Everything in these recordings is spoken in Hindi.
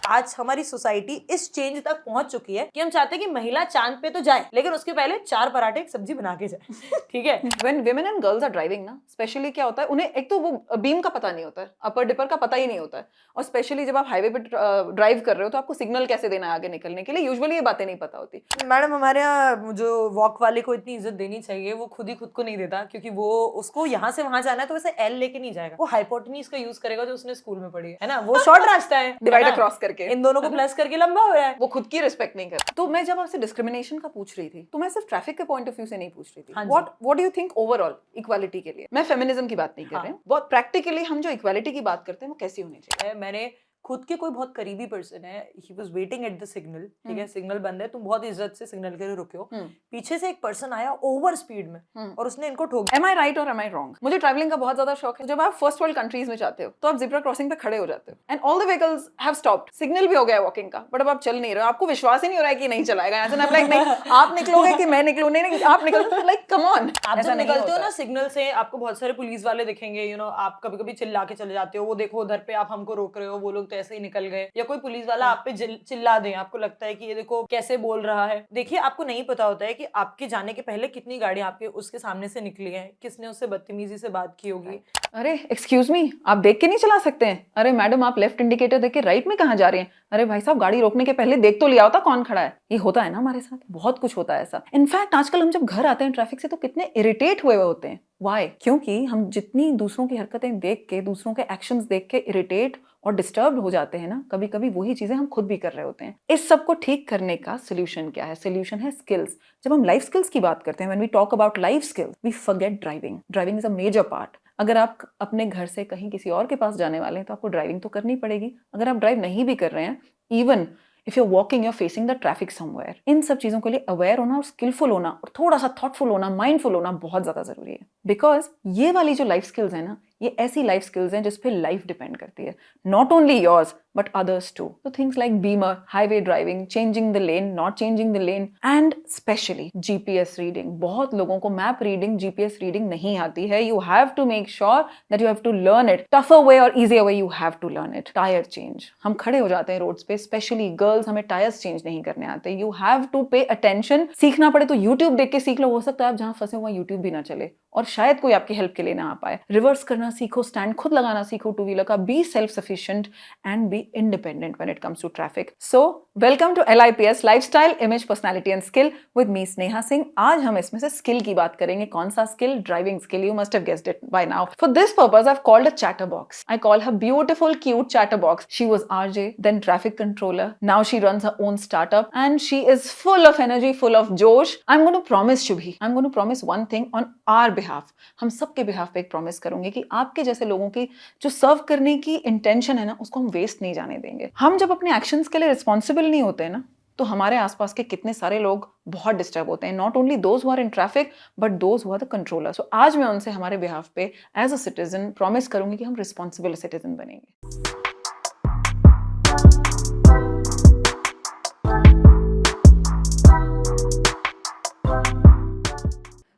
आज हमारी सोसाइटी इस चेंज तक पहुंच चुकी है कि हम चाहते हैं कि महिला चांद पे तो जाए, लेकिन उसके पहले 4 पराठे एक सब्जी बना के जाए। ठीक है। When women and girls are driving ना, स्पेशली क्या होता है, उन्हें एक तो वो बीम का पता नहीं होता है, अपर डिपर का पता ही नहीं होता है, और स्पेशली जब आप हाईवे पे ड्राइव कर रहे हो तो आपको सिग्नल कैसे देना है आगे निकलने के लिए, यूजुअली ये बातें नहीं पता होती। मैडम हमारे यहाँ जो वॉक वाले को इतनी इज्जत देनी चाहिए वो खुद ही खुद को नहीं देता, क्योंकि वो उसको यहाँ से वहां जाना है तो वैसे एल लेके नहीं जाएगा, वो हाइपोटेन्यूज का यूज करेगा जो उसने स्कूल में पढ़ी है ना, वो शॉर्ट रास्ता है डिवाइडर क्रॉस करके इन दोनों को प्लस करके लंबा हो रहा है। वो खुद की रिस्पेक्ट नहीं करता। तो मैं जब आपसे डिस्क्रिमिनेशन का पूछ रही थी तो मैं सिर्फ ट्रैफिक के पॉइंट ऑफ व्यू से नहीं पूछ रही थी। हाँ जी। What do you think overall equality के लिए? मैं फेमिनिज्म की बात नहीं कर रही हूँ, बहुत प्रैक्टिकली हम जो इक्वालिटी की बात करते हैं वो कैसी होनी चाहिए। मैंने खुद के कोई बहुत करीबी पर्सन है, he was waiting at the signal, ठीक है, सिग्नल बंद है, तुम बहुत इज्जत से सिग्नल के लिए रुके हो, पीछे से एक पर्सन आया ओवर स्पीड में और उसने इनको ठोक दिया। Am I right or am I wrong? मुझे ट्रैवलिंग का बहुत ज्यादा शौक है। जब आप फर्स्ट वर्ल्ड कंट्रीज में जाते हो तो आप ज़ेब्रा क्रॉसिंग पे खड़े हो जाते हो and all the vehicles have stopped, signal भी हो गया वॉकिंग का, बट अब आप चल नहीं रहे हो, आपको विश्वास ही नहीं हो रहा है कि नहीं चलाएगा यहाँ से, ना लाइक नहीं आप निकलोगे कि मैं निकलूं, नहीं आप निकलो, लाइक कम ऑन। आप जब निकलते हो ना सिग्नल से, आपको बहुत सारे पुलिस वाले दिखेंगे, यू नो, आप कभी कभी चिल्ला के चले जाते हो, वो देखो उधर पे आप हमको रोक रहे हो, वो लोग तो ऐसे ही निकल गए, या कोई पुलिस वाला आप पे चिल्ला दे, आपको लगता है कि ये देखो कैसे बोल रहा है। देखिए आपको नहीं पता होता है कि आपके जाने के पहले कितनी गाड़ी आपके उसके सामने से निकली है, किसने उससे बदतमीजी से बात की होगी। अरे एक्सक्यूज मी, आप देख के नहीं चला सकते हैं? अरे मैडम आप लेफ्ट इंडिकेटर देख के राइट में कहाँ जा रहे हैं? अरे भाई साहब गाड़ी रोकने के पहले देख तो लिया होता कौन खड़ा है। ये होता है ना हमारे साथ, बहुत कुछ होता है ऐसा। इनफैक्ट आजकल हम जब घर आते हैं ट्रैफिक से तो कितने इरिटेट हुए होते हैं। वाई? क्योंकि हम जितनी दूसरों की हरकतें देख के, दूसरों के एक्शंस देख के इरिटेट और डिस्टर्ब हो जाते हैं ना, कभी कभी वही चीजें हम खुद भी कर रहे होते हैं। इस सब को ठीक करने का सोल्यूशन क्या है? सोल्यूशन है स्किल्स। जब हम लाइफ स्किल्स की बात करते हैं, when we talk about life skills, we forget driving. Driving is a major part. अगर आप अपने घर से कहीं किसी और के पास जाने वाले हैं तो आपको ड्राइविंग तो करनी पड़ेगी। अगर आप ड्राइव नहीं भी कर रहे हैं, even if you are walking, you are facing the traffic somewhere, इन सब चीजों के लिए अवेयर होना और स्किलफुल होना और थोड़ा सा थॉटफुल होना, माइंडफुल होना बहुत ज्यादा जरूरी है। बिकॉज ये वाली जो लाइफ स्किल्स है ना, ये ऐसी लाइफ स्किल्स हैं जिस पे लाइफ डिपेंड करती है, not only yours but others too. तो things like beamer, highway driving, changing the lane, not changing the lane, and specially GPS reading. बहुत लोगों को मैप रीडिंग, जीपीएस रीडिंग नहीं आती है। You have to make sure that you have to learn it. Tougher way और easier way, you have to learn it. Tyre change, हम खड़े हो जाते हैं रोड्स पे, स्पेशली गर्ल्स, हमें टायर्स चेंज नहीं करने आते। You have to pay attention. सीखना पड़े तो यूट्यूब देख के सीख लो, हो सकता है आप जहां फंसे हुआ यूट्यूब भी ना चले और शायद कोई आपकी हेल्प के लिए ना आ पाए। रिवर्स करना सीखो, स्टैंड खुद लगाना सीखो टू व्हीलर का। Be self sufficient and be independent when it comes to traffic. So welcome to LIPS, lifestyle, image, personality and skill with me Sneha Singh. आज हम इसमें से स्किल की बात करेंगे। कौन सा skill? Driving skill. You must have guessed it by now. For this purpose I have called a chatter box. I call her beautiful cute chatter box. She was RJ, then traffic controller, now she runs her own startup and she is full of energy, full of josh. I'm going to promise, Shubhi, I'm going to promise one thing on our behalf. हम सबके बिहाफ पे एक प्रॉमिस करूंगे कि आपके जैसे लोगों की जो सर्व करने की इंटेंशन है ना, उसको हम वेस्ट नहीं जाने देंगे। हम जब अपने एक्शंस के लिए रिस्पॉन्सिबल नहीं होते ना, तो हमारे आसपास के कितने सारे लोग बहुत डिस्टर्ब होते हैं। Not only those who are in traffic but those who are the controller. So आज मैं उनसे हमारे बिहाफ पे एज अ सिटीजन प्रॉमिस करूंगी कि हम रिस्पॉन्सिबल सिटीजन बनेंगे।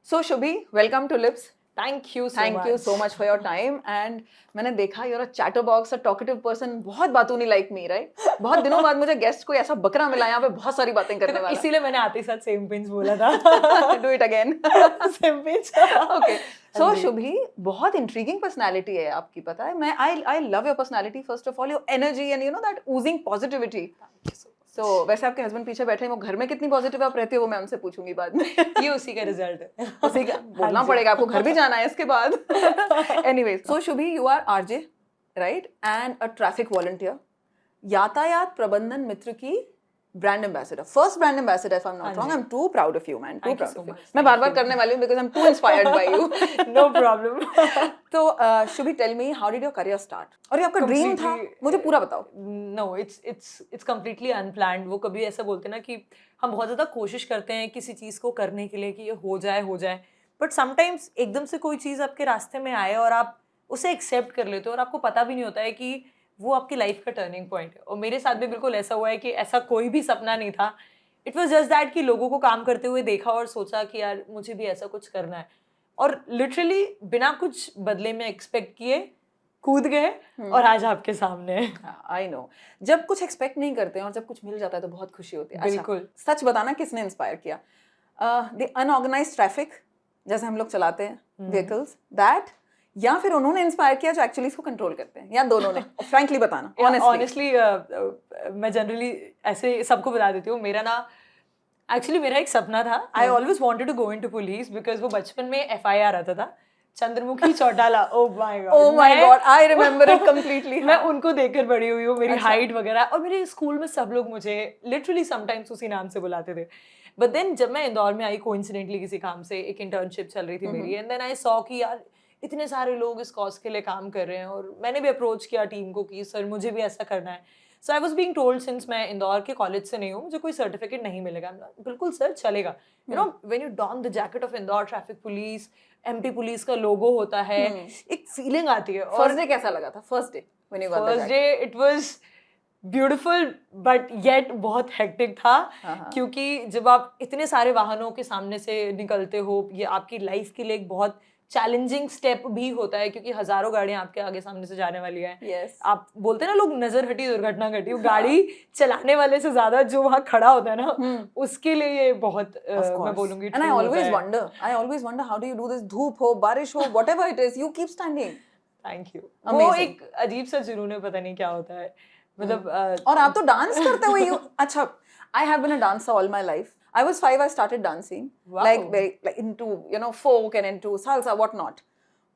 So Shubhi, welcome to Lips. Thank you so much for your time. And मैंने देखा you're a chatterbox, a talkative person, बहुत बातूनी like me, right? बहुत दिनों बाद मुझे गेस्ट कोई ऐसा बकरा मिला यहाँ पे बहुत सारी बातें करने वाला। इसीलिए मैंने आते ही साथ सेम पिंच बोला था। Do it again. Same pinch. Okay. So Shubhi, बहुत intriguing personality है आपकी, पता है? I love your personality. First of all, your energy and you know that oozing positivity. So, वैसे आपके हस्बैंड पीछे बैठे हैं, वो घर में कितनी पॉजिटिव आप रहती हो वो मैं उनसे पूछूंगी बाद में। ये उसी का रिजल्ट है। उसी का बोलना पड़ेगा, आपको घर भी जाना है इसके बाद। Anyways, so Shubhi, you are RJ, right? And a traffic volunteer. यातायात प्रबंधन मित्र की brand ambassador, first brand ambassador if I'm not wrong. I'm too proud of you, man. Too proud of you. मैं बार-बार करने वाली हूँ because I'm too inspired by you. No problem. तो Shubhi, tell me, how did your career start? और ये आपका ड्रीम था? मुझे पूरा बताओ। No, it's completely unplanned. वो कभी ऐसा बोलते ना कि हम बहुत ज़्यादा कोशिश करते हैं किसी चीज़ को करने के लिए कि ये हो जाए, बट समटाइम्स एकदम से कोई चीज़ आपके रास्ते में आए और आप उसे एक्सेप्ट कर लेते हो और आपको पता भी नहीं होता है कि वो आपकी लाइफ का टर्निंग पॉइंट है। और मेरे साथ भी बिल्कुल ऐसा हुआ है कि ऐसा कोई भी सपना नहीं था। इट वॉज जस्ट दैट कि लोगों को काम करते हुए देखा और सोचा कि यार मुझे भी ऐसा कुछ करना है, और लिटरली बिना कुछ बदले में एक्सपेक्ट किए कूद गए और आज आपके सामने हैं। आई नो, जब कुछ एक्सपेक्ट नहीं करते हैं और जब कुछ मिल जाता है तो बहुत खुशी होती है। बिल्कुल। अच्छा, सच बताना किसने इंस्पायर किया? द अनऑर्गेनाइज्ड ट्रैफिक जैसे हम लोग चलाते हैं व्हीकल्स, दैट, या फिर उन्होंने इंस्पायर किया जो एक्चुअली इसको कंट्रोल करते हैं, या दोनों ने? फ्रैंकली बताना, ऑनेस्टली मैं जनरली ऐसे सबको बता देती हूँ, मेरा ना एक्चुअली मेरा एक सपना था। I always wanted to go into police because वो बचपन में FIR आता था, Chandramukhi Chautala. Oh my god, I remember it completely. मैं उनको देखकर बड़ी हुई हूँ, मेरी हाइट वगैरह, और मेरे स्कूल में सब लोग मुझे लिटरली समटाइम्स उसी नाम से बुलाते थे। बट देन जब मैं इंदौर में आई कोइंसिडेंटली किसी काम से, एक इंटर्नशिप चल रही थी मेरी, एंड देन आई सॉ कि यार इतने सारे लोग इस कॉज के लिए काम कर रहे हैं, और मैंने भी अप्रोच किया टीम को कि सर मुझे भी ऐसा करना है। So I was being told, since मैं इंदौर के कॉलेज से नहीं हूँ, मुझे कोई सर्टिफिकेट नहीं मिलेगा। बिल्कुल सर, चलेगा। You know, when you don the jacket of Indore traffic police, MP police का लोगो होता है, एक फीलिंग आती है। फर्स्ट डे कैसा लगा था? First day when you got the jacket? First day it was beautiful but yet बहुत हेक्टिक था, क्योंकि जब आप इतने सारे वाहनों के सामने से निकलते हो, ये आपकी लाइफ के लिए एक बहुत चैलेंजिंग स्टेप भी होता है, क्योंकि हजारों गाड़ियां आपके आगे सामने से जाने वाली हैं। Yes. आप बोलते हैं ना, लोग नजर हटी दुर्घटना घटी, वो गाड़ी चलाने वाले से ज्यादा जो वहाँ खड़ा होता है ना, उसके लिए ये बहुत मैं बोलूंगी। And I always wonder how do you do this? धूप हो, बारिश हो, whatever it is, you keep standing. Thank you. वो एक अजीब सा जुनून है, पता नहीं क्या होता है, मतलब और आप तो डांस करते हुए अच्छा, I have been a dancer all my life. I was 5, I started dancing. Wow. like into, you know, folk and into salsa, whatnot.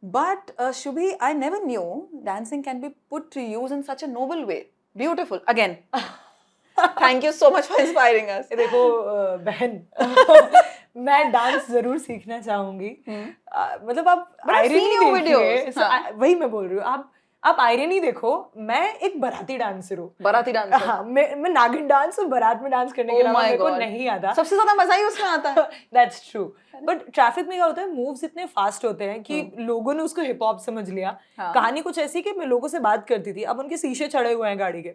But Shubhi, I never knew dancing can be put to use in such a noble way. Beautiful. Again. Thank you so much for inspiring us. देखो बहन, मैं डांस जरूर सीखना चाहूंगी। मतलब आप आयरनी देखिए, वही मैं बोल रही हूँ, आप आयरनी देखो, मैं एक बाराती डांसर हूँ। बाराती डांसर? हाँ, मैं नागिन डांस और बारात में डांस करने के अलावा मेरे को नहीं आता। सबसे ज्यादा मजा ही उसमें आता है। That's true. बट ट्रैफिक में क्या होता है, मूव्स इतने फास्ट होते हैं कि लोगों ने उसको हिप हॉप समझ लिया। कहानी कुछ ऐसी कि मैं लोगों से बात करती थी, अब उनके शीशे चढ़े हुए हैं गाड़ी के,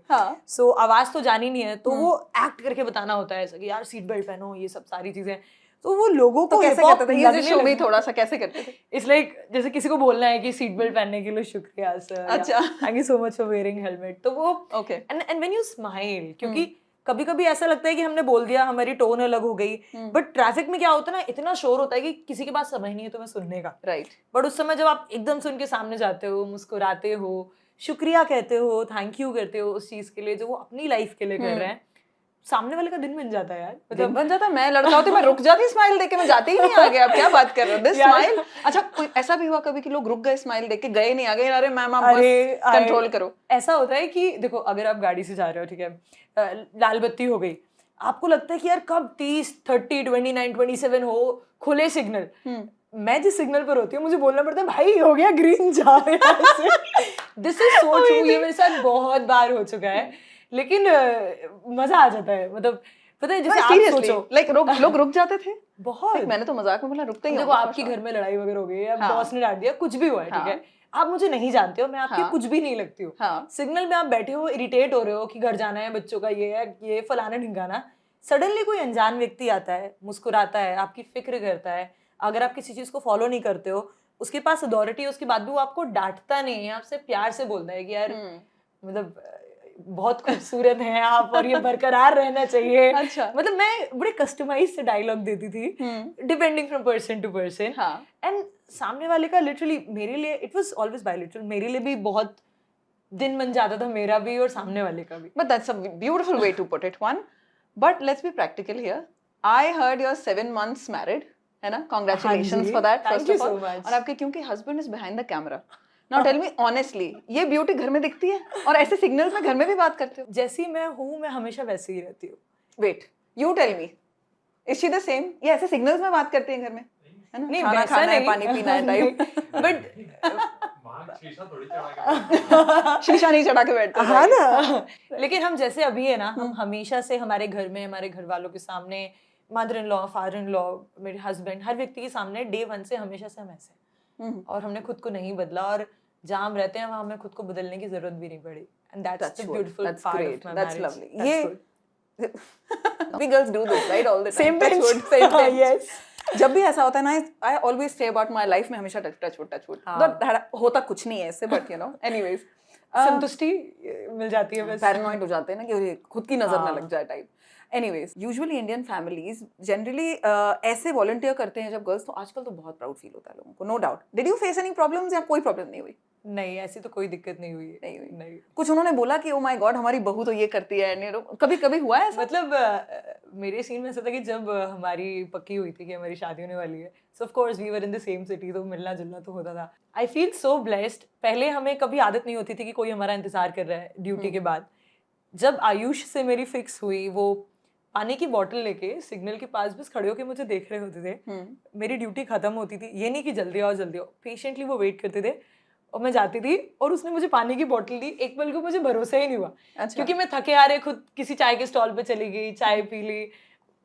सो आवाज तो जानी नहीं है, तो वो एक्ट करके बताना होता है ऐसा कि यार सीट बेल्ट पहनो, ये सब सारी चीजें। तो वो लोगों को कैसे करते थे? ये शो भी थोड़ा सा कैसे करते थे? इट्स लाइक जैसे किसी को बोलना है कि सीट बेल्ट पहनने के लिए शुक्रिया सर, अच्छा, thank you so much for wearing helmet. तो वो okay, and when you smile, क्योंकि कभी कभी ऐसा लगता है कि हमने बोल दिया, हमारी टोन अलग हो गई, बट ट्रैफिक में क्या होता है ना, इतना शोर होता है कि किसी के पास समय नहीं है तुम्हें सुनने का। राइट। बट उस समय जब आप एकदम से उनके सामने जाते हो, मुस्कुराते हो, शुक्रिया कहते हो, थैंक यू करते हो उस चीज के लिए जो वो अपनी लाइफ के लिए कर रहे हैं, सामने वाले का दिन बन जाता है यार। मतलब बन जाता है। मैं लड़का होती, मैं रुक जाती स्माइल देख के, मैं जाती ही नहीं आगे। आप क्या बात कर रहे हो? This smile. अच्छा, कोई ऐसा भी हुआ कभी कि लोग रुक गए स्माइल देख के, गए नहीं आगे? अरे मैम आप बस कंट्रोल करो। ऐसा होता है कि देखो, अगर आप गाड़ी से जा रहे हो, ठीक है, लाल बत्ती हो गई, आपको लगता है कि यार कब 30, 30, 29, 27 हो, खुले सिग्नल। मैं जिस सिग्नल पर होती हूँ मुझे बोलना पड़ता है भाई हो गया ग्रीन, जा दिस इज सो ट्रू। ये मेरे साथ बहुत बार हो चुका है, लेकिन मजा आ जाता है। मतलब पता है, जैसे आप सोचो लाइक लोग रुक जाते थे बहुत। मैंने तो मजाक में बोला रुकते ही। देखो, आपकी घर में लड़ाई वगैरह हो गई है, बॉस ने डांट दिया, कुछ भी हुआ है, ठीक है, आप मुझे नहीं जानते हो, मैं आपकी कुछ भी नहीं लगती हूँ। सिग्नल में आप बैठे हो, इरिटेट हो रहे हो कि घर जाना है, बच्चों का ये है, ये फलाना ढिंगाना, सडनली कोई अनजान व्यक्ति आता है, मुस्कुराता है, आपकी फिक्र करता है। अगर आप किसी चीज को फॉलो नहीं करते हो, उसके पास अथॉरिटी है, उसके बाद भी वो आपको डांटता नहीं है, आपसे प्यार से बोलता है कि यार मतलब बहुत खूबसूरत हैं आप और ये बरकरार रहना चाहिए। अच्छा। मतलब मैं बड़े कस्टमाइज से डायलॉग देती थी, depending from person to person. And सामने वाले का लिटरली मेरे लिए इट वाज ऑलवेज बायलैटरल, मेरे लिए भी बहुत दिन बन जाता था, मेरा भी और सामने वाले का भी। But that's a beautiful way to put it one. But let's be practical here. I heard you are 7 months मैरिड, है ना? Congratulations for that first of all. और आपके क्योंकि husband is behind the camera. Now tell me honestly, ये ब्यूटी घर में दिखती है और ऐसे सिग्नल्स में घर में भी बात करते हो? जैसी मैं हूँ, मैं हमेशा वैसे ही रहती हूँ। Wait, you tell me, is she the same? ये ऐसे सिग्नल्स में बात करती है घर में, है ना? नहीं, खाना खाना है, पानी पीना है टाइप। बट शीशा नहीं चढ़ा के बैठते, हाँ ना। लेकिन हम जैसे अभी है ना, हम हमेशा से हमारे घर में, हमारे घर वालों के सामने, mother in law, father in law, मेरे हस्बैंड, हर व्यक्ति के सामने डे 1 से हमेशा से हम ऐसे, और हमने खुद को नहीं बदला, और जहाँ हम रहते हैं वहाँ हमें खुद को बदलने की जरूरत भी नहीं पड़ी। And that's the beautiful part of my marriage. That's lovely. ये we girls do this right all the time. Same pinch. Same pinch. Yes. जब भी ऐसा होता है ना, I always say about my life में हमेशा टच वुड होता कुछ नहीं है इससे, बट यू नो एनीवेज संतुष्टि मिल जाती है बस। पैरानॉइड हो जाते हैं ना कि अरे खुद की नजर ना हाँ। लग जाए type. Anyways usually Indian families generally ऐसे वॉलंटियर करते हैं जब गर्ल्स, तो आजकल तो बहुत प्राउड फील होता है लोगों को, no doubt. Did you face any problems या कोई प्रॉब्लम नहीं हुई? नहीं, ऐसी तो कोई दिक्कत नहीं हुई है। नहीं। कुछ उन्होंने बोला कि ओ माय गॉड हमारी बहू तो ये करती है, कभी कभी हुआ है ऐसा? मतलब मेरे सीन में ऐसा था कि जब हमारी पक्की हुई थी कि हमारी शादी होने वाली है, so of course we were in the same city, तो मिलना जुलना तो होता था। I feel so blessed. पहले हमें कभी आदत नहीं होती थी कि कोई हमारा इंतजार कर रहा है ड्यूटी के बाद। जब आयुष से मेरी फिक्स हुई, वो पानी की बोतल लेके सिग्नल के पास बस खड़े होके मुझे देख रहे होते थे। मेरी ड्यूटी खत्म होती थी, ये नहीं कि जल्दी आओ जल्दी आओ, पेशेंटली वो वेट करते थे और मैं जाती थी और उसने मुझे पानी की बोतल दी। एक पल को मुझे भरोसा ही नहीं हुआ। अच्छा। क्योंकि मैं थके आ रहे खुद किसी चाय के स्टॉल पे चली गई, चाय पी ली।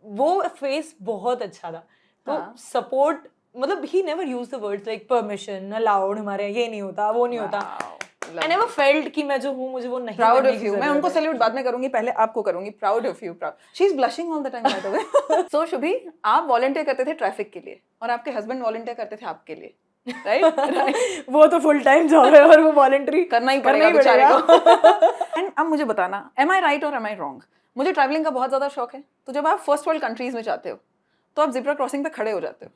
वो फेस बहुत अच्छा था। तो सपोर्ट, मतलब he never used the words like permission, allowed, हमारे ये नहीं होता, वो नहीं होता। I never felt कि मैं जो हूँ मुझे वो नहीं प्राउड करने ऑफ की यू। मैं जरूरत उनको है। सैल्यूट बाद में करूंगी, पहले आपको करूंगी। Proud of you, proud. She is blushing all the time by the way. So Shubhi, आप वॉलंटियर करते थे ट्रैफिक के लिए और आपके हस्बैंड वॉलंटियर करते थे आपके लिए, राइट? वो तो फुल टाइम जॉब है और वो वॉलंटरी करना ही पड़ेगा बेचारे को। एंड अब मुझे बताना, एम आई राइट और एम आई रॉन्ग? मुझे ट्रैवलिंग का बहुत ज्यादा शौक है, तो जब आप फर्स्ट वर्ल्ड कंट्रीज में जाते हो तो आप जिब्रा क्रॉसिंग पे खड़े हो जाते हो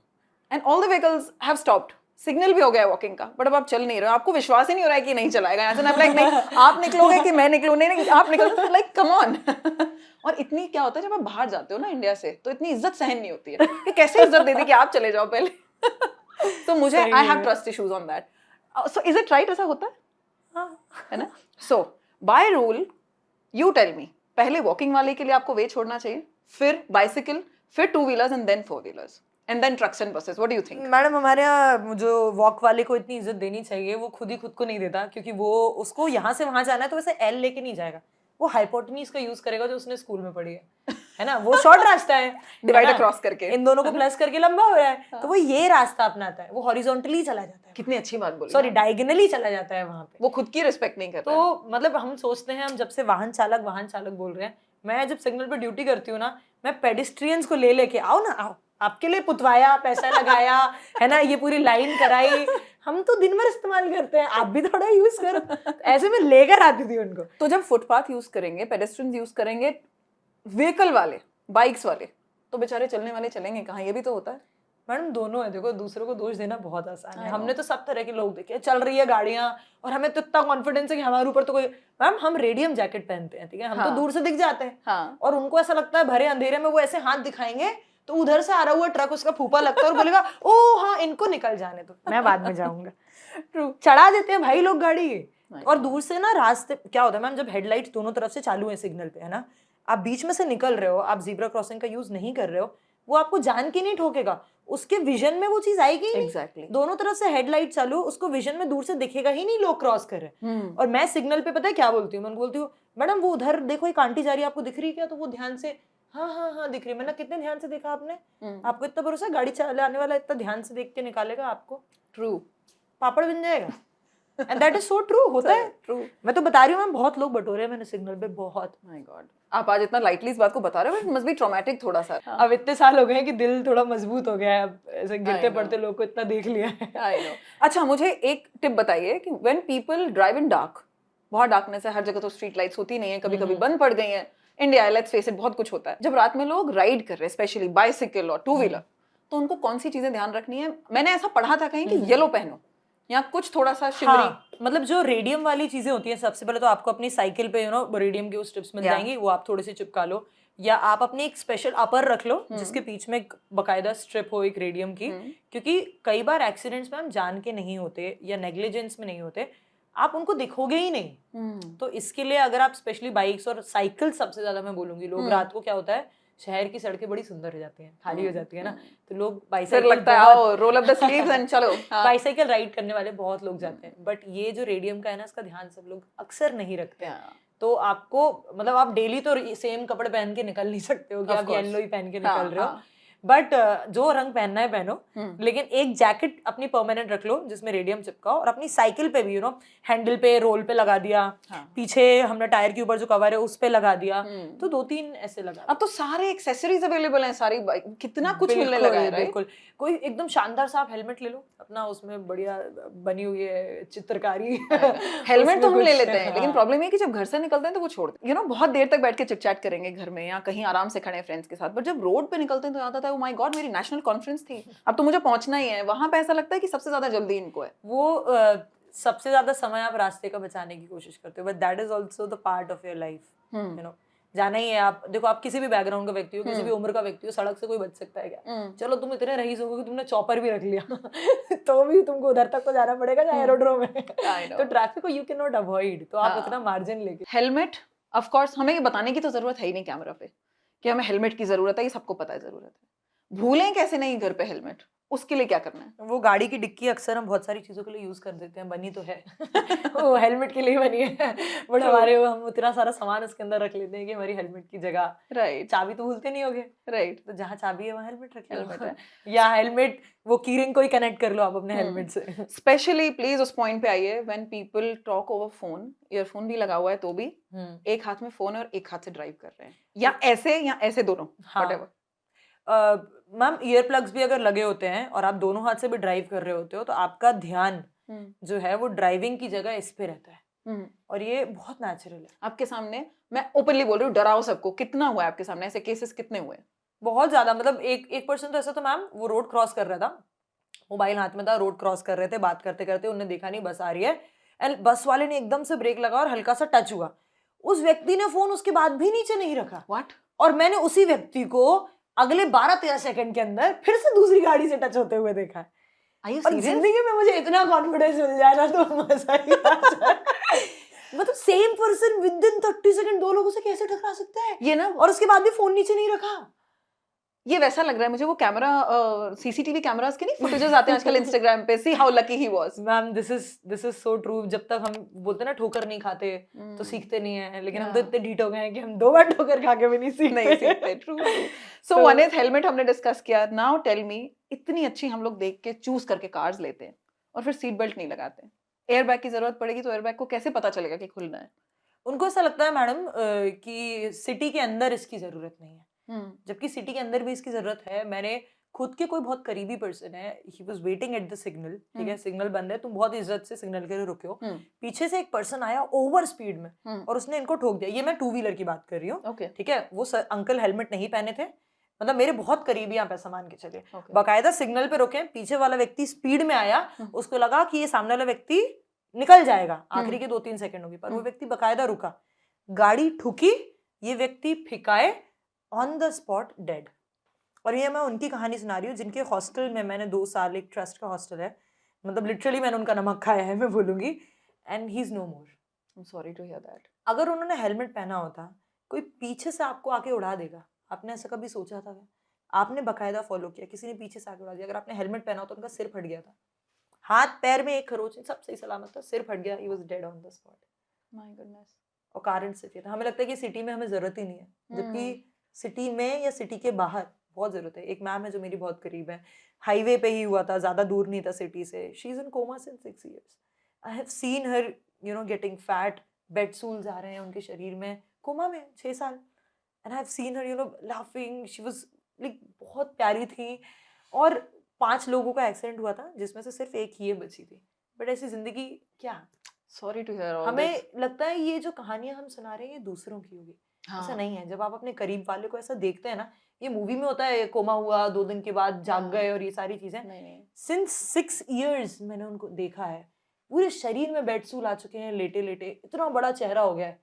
and all the vehicles have stopped, signal भी हो गया वॉकिंग का, बट अब आप चल नहीं रहे हो, आपको विश्वास ही नहीं हो रहा है कि नहीं चलाएगा यहाँ से। लाइक नहीं आप निकलोगे कि मैं निकलूं, नहीं आप निकलो, लाइक कम ऑन। और इतनी क्या होता है जब आप बाहर जाते हो ना इंडिया से, तो इतनी इज्जत सहन नहीं होती है कि कैसे इज्जत दे दी कि आप चले जाओ पहले। तो मुझे I have trust issues on that. So is it right, ऐसा होता है ना? So by rule you tell me, पहले वॉकिंग वाले के लिए आपको वे छोड़ना चाहिए, फिर बाइसिकल, फिर two wheelers and then four wheelers and then trucks and buses? What do you think? Madam, हमारे यहाँ जो वॉक वाले को इतनी इज्जत देनी चाहिए, वो खुद ही खुद को नहीं देता। क्योंकि वो उसको यहाँ से वहां जाना है तो वैसे एल लेके नहीं जाएगा, वो हाइपोटेन्यूज का यूज करेगा जो उसने स्कूल में पढ़ी है ना? वो शॉर्ट रास्ता है, डिवाइडर क्रॉस करके इन दोनों को प्लस करके लंबा हो रहा है, तो वो ये रास्ता अपनाता है, वो हॉरिजॉन्टली चला जाता है। कितनी अच्छी बात बोली, सॉरी, डायगोनली चला जाता है वहां पे। वो खुद की रिस्पेक्ट नहीं करता। तो मतलब हम सोचते हैं, हम जब से वाहन चालक बोल रहे हैं, मैं जब सिग्नल पे ड्यूटी करती हूँ ना, मैं पेडिस्ट्रियंस को ले लेके आओ ना, आओ, आपके लिए पुतवाया, पैसा लगाया है ना, ये पूरी लाइन कराई, हम तो दिन भर इस्तेमाल करते हैं, आप भी थोड़ा यूज करो। ऐसे में लेकर आती थी उनको। तो जब फुटपाथ यूज करेंगे, पेडेस्ट्रियंस यूज करेंगे, व्हीकल वाले, बाइक्स वाले, तो बेचारे चलने वाले चलेंगे कहाँ? ये भी तो होता है मैडम। दोनों है, देखो दूसरों को दोष देना बहुत आसान है। हमने तो सब तरह के लोग देखे, चल रही है गाड़ियां और हमें तो इतना कॉन्फिडेंस है कि हमारे ऊपर तो कोई, मैम हम रेडियम जैकेट पहनते हैं, ठीक है, हम तो दूर से दिख जाते हैं, और उनको ऐसा लगता है भरे अंधेरे में वो ऐसे हाथ दिखाएंगे तो उधर से आ रहा हुआ ट्रक उसका फूफा लगता है और बोलेगा ओ हाँ इनको निकल जाने दो, मैं बाद में जाऊंगा। ट्रू, चढ़ा देते हैं भाई लोग गाड़ी। और दूर से ना रास्ते क्या होता है मैम, जब हेडलाइट्स दोनों तरफ से चालू है सिग्नल पे, है ना, आप बीच में से निकल रहे हो, आप जीब्रा क्रॉसिंग का यूज नहीं कर रहे हो, वो आपको जान के नहीं ठोकेगा, उसके विजन में वो चीज आएगी ही नहीं। दोनों तरफ से हेडलाइट चालू, उसको विजन में दूर से दिखेगा ही नहीं लोग क्रॉस कर रहे हैं। और मैं सिग्नल पे पता है क्या बोलती हूँ, मैं बोलती हूँ मैडम वो उधर देखो एक आंटी जा रही है, आपको दिख रही है क्या? तो वो ध्यान से हाँ दिख रही है। मैंने कितने ध्यान से देखा आपने? आपको इतना भरोसा, गाड़ी चलाने वाला इतना ध्यान से देख के निकालेगा आपको? ट्रू, पापड़ बन जाएगा। And that is so true, होता है। ट्रू, मैं तो बता रही हूँ मैम, बहुत लोग बटोरे हैं मैंने सिग्नल पे, बहुत। माय गॉड, आप आज इतना लाइटली इस बात को बता रहे हो, इट मस्ट बी ट्रॉमेटिक थोड़ा सा। अब इतने साल हो गए हैं कि दिल थोड़ा मजबूत हो गया है, अब ऐसे गिरते पड़ते लोग को इतना देख लिया है। I know. अच्छा, मुझे एक टिप बताइए कि when people drive in dark, बहुत डार्कनेस है, हर जगह तो स्ट्रीट लाइट्स होती नहीं है, कभी कभी बंद पड़ गई है, इंडिया लेट्स फेस इट, बहुत कुछ होता है। जब रात में लोग राइड कर रहे हैं, स्पेशली बाइसिकल और टू व्हीलर, तो उनको कौन सी चीजें ध्यान रखनी है? मैंने ऐसा पढ़ा था कहीं कि येलो पहनो या कुछ थोड़ा सा शिमरी। मतलब जो रेडियम वाली चीजें होती हैं, सबसे पहले तो आपको अपनी साइकिल पे रेडियम की स्ट्रिप्स मिल जाएंगी, वो आप थोड़े से चिपका लो, या आप अपने एक स्पेशल अपर रख लो जिसके बीच में एक बकायदा स्ट्रिप हो एक रेडियम की। क्योंकि कई बार एक्सीडेंट्स में हम जान के नहीं होते या नेग्लिजेंस में नहीं होते, आप उनको दिखोगे ही नहीं। तो इसके लिए अगर आप स्पेशली बाइक्स और साइकिल, सबसे ज्यादा मैं बोलूंगी, लोग रात को क्या होता है, शहर की सड़कें बड़ी सुंदर हो जाती हैं, खाली हो जाती है ना, तो लोग बाइसाइकिल, लगता है roll up the sleeves and चलो। बाइसाइकिल राइड करने वाले बहुत लोग जाते हैं, बट ये जो रेडियम का है ना, इसका ध्यान सब लोग अक्सर नहीं रखते हैं। तो आपको मतलब आप डेली तो सेम कपड़े पहन के निकल नहीं सकते हो कि आप येलो ही पहन के निकल रहे हो, बट जो रंग पहनना है पहनो, लेकिन एक जैकेट अपनी परमानेंट रख लो जिसमें रेडियम चिपकाओ, और अपनी साइकिल पे भी हैंडल पे, रोल पे लगा दिया, पीछे हमने टायर के ऊपर जो कवर है उस पे लगा दिया, तो 2-3 ऐसे लगा। अब तो सारे एक्सेसरीज अवेलेबल हैं, सारी कितना कुछ मिलने लगा है। बिल्कुल, कोई एकदम शानदार सा हेलमेट ले लो अपना, उसमें बढ़िया बनी हुई है चित्रकारी। हेलमेट तो हम ले लेते हैं, लेकिन प्रॉब्लम ये है कि जब घर से निकलते हैं तो वो छोड़ देते हैं। बहुत देर तक बैठ के चिट चैट करेंगे घर में या कहीं आराम से खड़े फ्रेंड्स के साथ, बट जब रोड पे निकलते हैं तो याद आता है, ओ माय गॉड, मेरी नेशनल कॉन्फ्रेंस थी, अब तो मुझे पहुंचना ही है। वहां पे ऐसा लगता है कि सबसे ज्यादा जल्दी इनको है। वो सबसे ज्यादा समय आप रास्ते का बचाने की कोशिश करते हो, but that is also the part of your life. जाना ही है। आप देखो, आप किसी भी बैकग्राउंड का व्यक्ति हो, किसी भी उम्र का व्यक्ति हो, सड़क से कोई बच सकता है क्या? चलो तुम इतने रईस हो कि तुमने चॉपर भी रख लिया तो भी तुमको उधर तक तो जाना पड़ेगा ना एरोड्रोम में। तो ट्रैफिक को यू कैन नॉट अवॉइड, तो आप इतना मार्जिन लेके। हेलमेट ऑफ कोर्स हमें ये बताने की तो जरूरत है ही नहीं कैमरा पे कि हमें हेलमेट की जरूरत है, ये सबको पता है जरूरत है। भूलें कैसे नहीं घर पे हेलमेट, उसके लिए क्या करना है? वो गाड़ी की डिक्की अक्सर हम बहुत सारी चीजों के लिए यूज कर देते हैं, बनी तो है वो हेलमेट के लिए बनी है, बट हमारे हम उतना सारा सामान उसके अंदर रख लेते हैं कि हमारी हेलमेट की जगह। राइट, चाबी तो भूलते नहीं होगे। राइट, तो जहाँ चाबी है वहाँ हेलमेट रख हेलमेट लो है। या हेलमेट वो कीरिंग को ही कनेक्ट कर लो आप अपने हेलमेट से। स्पेशली प्लीज उस पॉइंट पे आइए when people talk over phone, earphone भी लगा हुआ है तो भी एक हाथ में फोन और एक हाथ से ड्राइव कर रहे हैं, या ऐसे दोनों, व्हाटएवर। मैम ईयर प्लग्स भी अगर लगे होते हैं और आप दोनों हाथ से भी ड्राइव कर रहे होते हो, तो आपका ध्यान जो है वो ड्राइविंग की जगह इस पे रहता है, और ये बहुत नेचुरल है। आपके सामने मैं ओपनली बोल रही हूँ, डराओ सबको, कितना हुआ है आपके सामने ऐसे केसेस, कितने हुए? बहुत ज्यादा। मतलब एक पर्सन तो ऐसा था मैम, वो रोड क्रॉस कर रहा था, मोबाइल हाथ में था, रोड क्रॉस कर रहे थे, बात करते करते उन्होंने देखा नहीं बस आ रही है, एंड बस वाले ने एकदम से ब्रेक लगा और हल्का सा टच हुआ। उस व्यक्ति ने फोन उसके बाद भी नीचे नहीं रखा। व्हाट? और मैंने उसी व्यक्ति को अगले 12-13 सेकंड के अंदर फिर से दूसरी गाड़ी से टच होते हुए देखा है। और जिंदगी में मुझे इतना कॉन्फिडेंस मिल जाए ना तो मजा ही आ जाए। मतलब same person with in 30 second 2 लोगों से कैसे टकरा सकता है ये ना, और उसके बाद भी फोन नीचे नहीं रखा। ये वैसा लग रहा है मुझे वो कैमरा, सीसीटीवी कैमरास के नहीं फुटेजेस आते हैं आजकल इंस्टाग्राम पे, see how lucky he was. Ma'am this is so true. जब तक हम बोलते हैं ना ठोकर नहीं खाते तो सीखते नहीं है, लेकिन हम तो इतने ढीठ हो गए हैं कि हम 2 बार ठोकर खा के भी नहीं सीखते। True. So one is helmet हमने डिस्कस किया। नाउ टेल मी, इतनी अच्छी हम लोग देख के चूज करके कार्स लेते हैं और फिर सीट बेल्ट नहीं लगाते, एयरबैग की जरूरत पड़ेगी तो एयरबैग को कैसे पता चलेगा कि खुलना है? उनको ऐसा लगता है मैडम कि सिटी के अंदर इसकी जरूरत नहीं है, जबकि सिटी के अंदर भी इसकी जरूरत है। मैंने खुद के कोई बहुत करीबी पर्सन है, he was waiting at the signal, ठीक है, सिग्नल बंद है, तुम बहुत इज्जत से सिग्नल के लिए रुके हो, पीछे से एक पर्सन आया ओवर स्पीड में और उसने इनको ठोक दिया। ये मैं 2 व्हीलर की बात कर रही हूँ, ठीक है। वो अंकल हेलमेट नहीं पहने थे, मतलब मेरे बहुत करीबी, आप ऐसा मान के चलिए, बाकायदा सिग्नल पे रुके, पीछे वाला व्यक्ति स्पीड में आया, उसको लगा कि ये सामने वाला व्यक्ति निकल जाएगा, आखिरी के 2-3 सेकंड होगी, पर वो व्यक्ति बाकायदा रुका, गाड़ी ठुकी, ये व्यक्ति फिकाए, ऑन द स्पॉट डेड। और ये मैं उनकी कहानी सुना रही हूँ जिनके हॉस्टल में मैंने 2 साल, एक ट्रस्ट का हॉस्टल है, मतलब लिटरली मैंने उनका नमक खाया है, मैं बोलूंगी, and he is no more. I am sorry to hear that. अगर उन्होंने हेलमेट पहना होता, कोई पीछे से आपको आके उड़ा देगा, आपने ऐसा कभी सोचा था क्या? आपने बाकायदा फॉलो किया, किसी ने पीछे से आके उड़ा दिया, अगर आपने हेलमेट पहना होता, उनका सिर फट गया था, हाथ पैर में एक खरोच, सब सही सलामत था, सिर फट गया, he was dead on the spot. My goodness. और कारण सिर्फ ये था। हमें लगता है कि सिटी में हमें जरूरत ही नहीं है, जबकि सिटी में या सिटी के बाहर बहुत जरूरत है। एक मैम है जो मेरी बहुत करीब है, हाईवे पे ही हुआ था, ज्यादा दूर नहीं था सिटी से, she is in coma since 6 years। I have seen her getting fat, bed sores आ रहे हैं उनके शरीर में, कोमा में 6 साल, and I have seen her laughing, she was like बहुत प्यारी थी। और 5 लोगों का एक्सीडेंट हुआ था जिसमें से सिर्फ एक ही बची थी। बट ऐसी जिंदगी क्या, सॉरी टू हियर ऑल हमें लगता है ये जो कहानियां हम सुना रहे हैं ये दूसरों की होगी। ऐसा नहीं है। जब आप अपने करीब वाले को ऐसा देखते हैं ना, ये मूवी में होता है, कोमा हुआ 2 दिन के बाद जाग गए और ये सारी चीजें, सिंस 6 years मैंने उनको देखा है, पूरे शरीर में बेड सूल आ चुके हैं, लेटे लेटे, इतना बड़ा चेहरा हो गया है,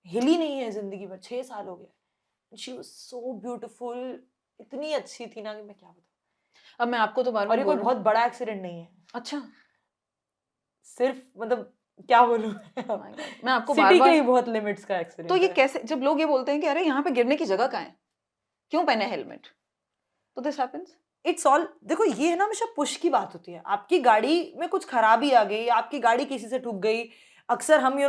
हिली नहीं है जिंदगी भर, 6 साल हो गया। शी वाज सो ब्यूटीफुल, इतनी अच्छी थी ना कि मैं क्या बताऊं। अब मैं आपको तो और ये कोई बहुत बड़ा एक्सीडेंट नहीं है। अच्छा, सिर्फ मतलब क्या बोलूं मैं आपको सिटी के ही बहुत लिमिट्स का एक्सीडेंट। तो ये कैसे, जब लोग ये बोलते हैं कि अरे यहाँ पे गिरने की जगह कहाँ है, क्यों पहने हेलमेट, तो दिस हैपेंस, इट्स ऑल, देखो ये है ना, हमेशा पुश की बात होती है। आपकी गाड़ी में कुछ खराबी आ गई, आपकी गाड़ी किसी से ठुक गई, अक्सर हम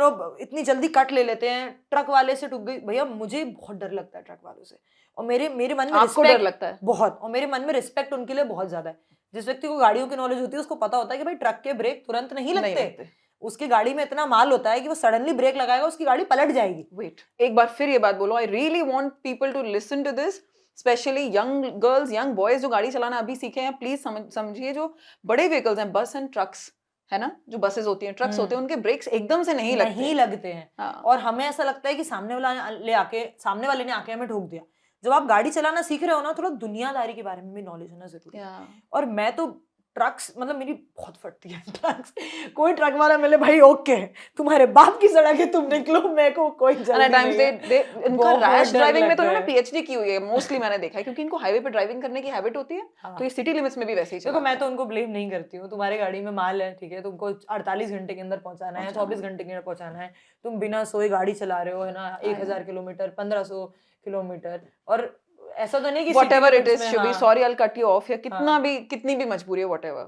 इतनी जल्दी कट ले लेते हैं, ट्रक वाले से टूट गई भैया, मुझे बहुत डर लगता है ट्रक वालों से, और मेरे मेरे मन में आपको डर रिस्पेक्ट लगता है? बहुत, और मेरे मन में रिस्पेक्ट उनके लिए बहुत ज्यादा है। जिस व्यक्ति को गाड़ियों की नॉलेज होती है उसको पता होता है कि भाई ट्रक के ब्रेक तुरंत नहीं लगते, उसकी गाड़ी में इतना माल होता है कि वो सडनली ब्रेक लगाएगा उसकी गाड़ी पलट जाएगी। वेट, एक बार फिर ये बात बोलो, I really want people to listen to this, specially young girls, young boys जो गाड़ी चलाना अभी सीखे हैं, प्लीज समझिए, जो बड़े व्हीकल्स हैं, बस एंड ट्रक्स है ना, जो बसेस होती हैं, ट्रक्स होते हैं, उनके ब्रेक्स एकदम से नहीं लगते हैं। हाँ। और हमें ऐसा लगता है कि सामने वाले ने आके हमें ठोक दिया। जब आप गाड़ी चलाना सीख रहे हो ना, थोड़ा दुनियादारी के बारे में भी नॉलेज होना जरूरी है। और मैं तो ट्रक्स, मतलब मेरी बहुत फटती है ट्रक्स, कोई ट्रक वाला मिले भाई ओके, तुम्हारे बाप की सड़क है, तुम निकलो, मेरे को कोई जल्दी नहीं है। इनका रैश ड्राइविंग में तो उन्होंने पीएचडी की हुई है, मोस्टली मैंने देखा है, क्योंकि इनको हाईवे पे ड्राइविंग करने की हैबिट होती है। हाँ। तो ये सिटी लिमिट्स में भी वैसे ही देखो, मैं तो उनको ब्लेम नहीं करती हूँ, तुम्हारी गाड़ी में माल है, ठीक है, तुमको 48 घंटे के अंदर पहुंचाना है, 24 घंटे के अंदर पहुंचाना है, तुम बिना सोए गाड़ी चला रहे हो, है ना, 1000 किलोमीटर, 1500 किलोमीटर, और ऐसा तो नहीं कि whatever it is, Shubhi, sorry I'll cut you off, या कितनी भी मजबूरी है, whatever,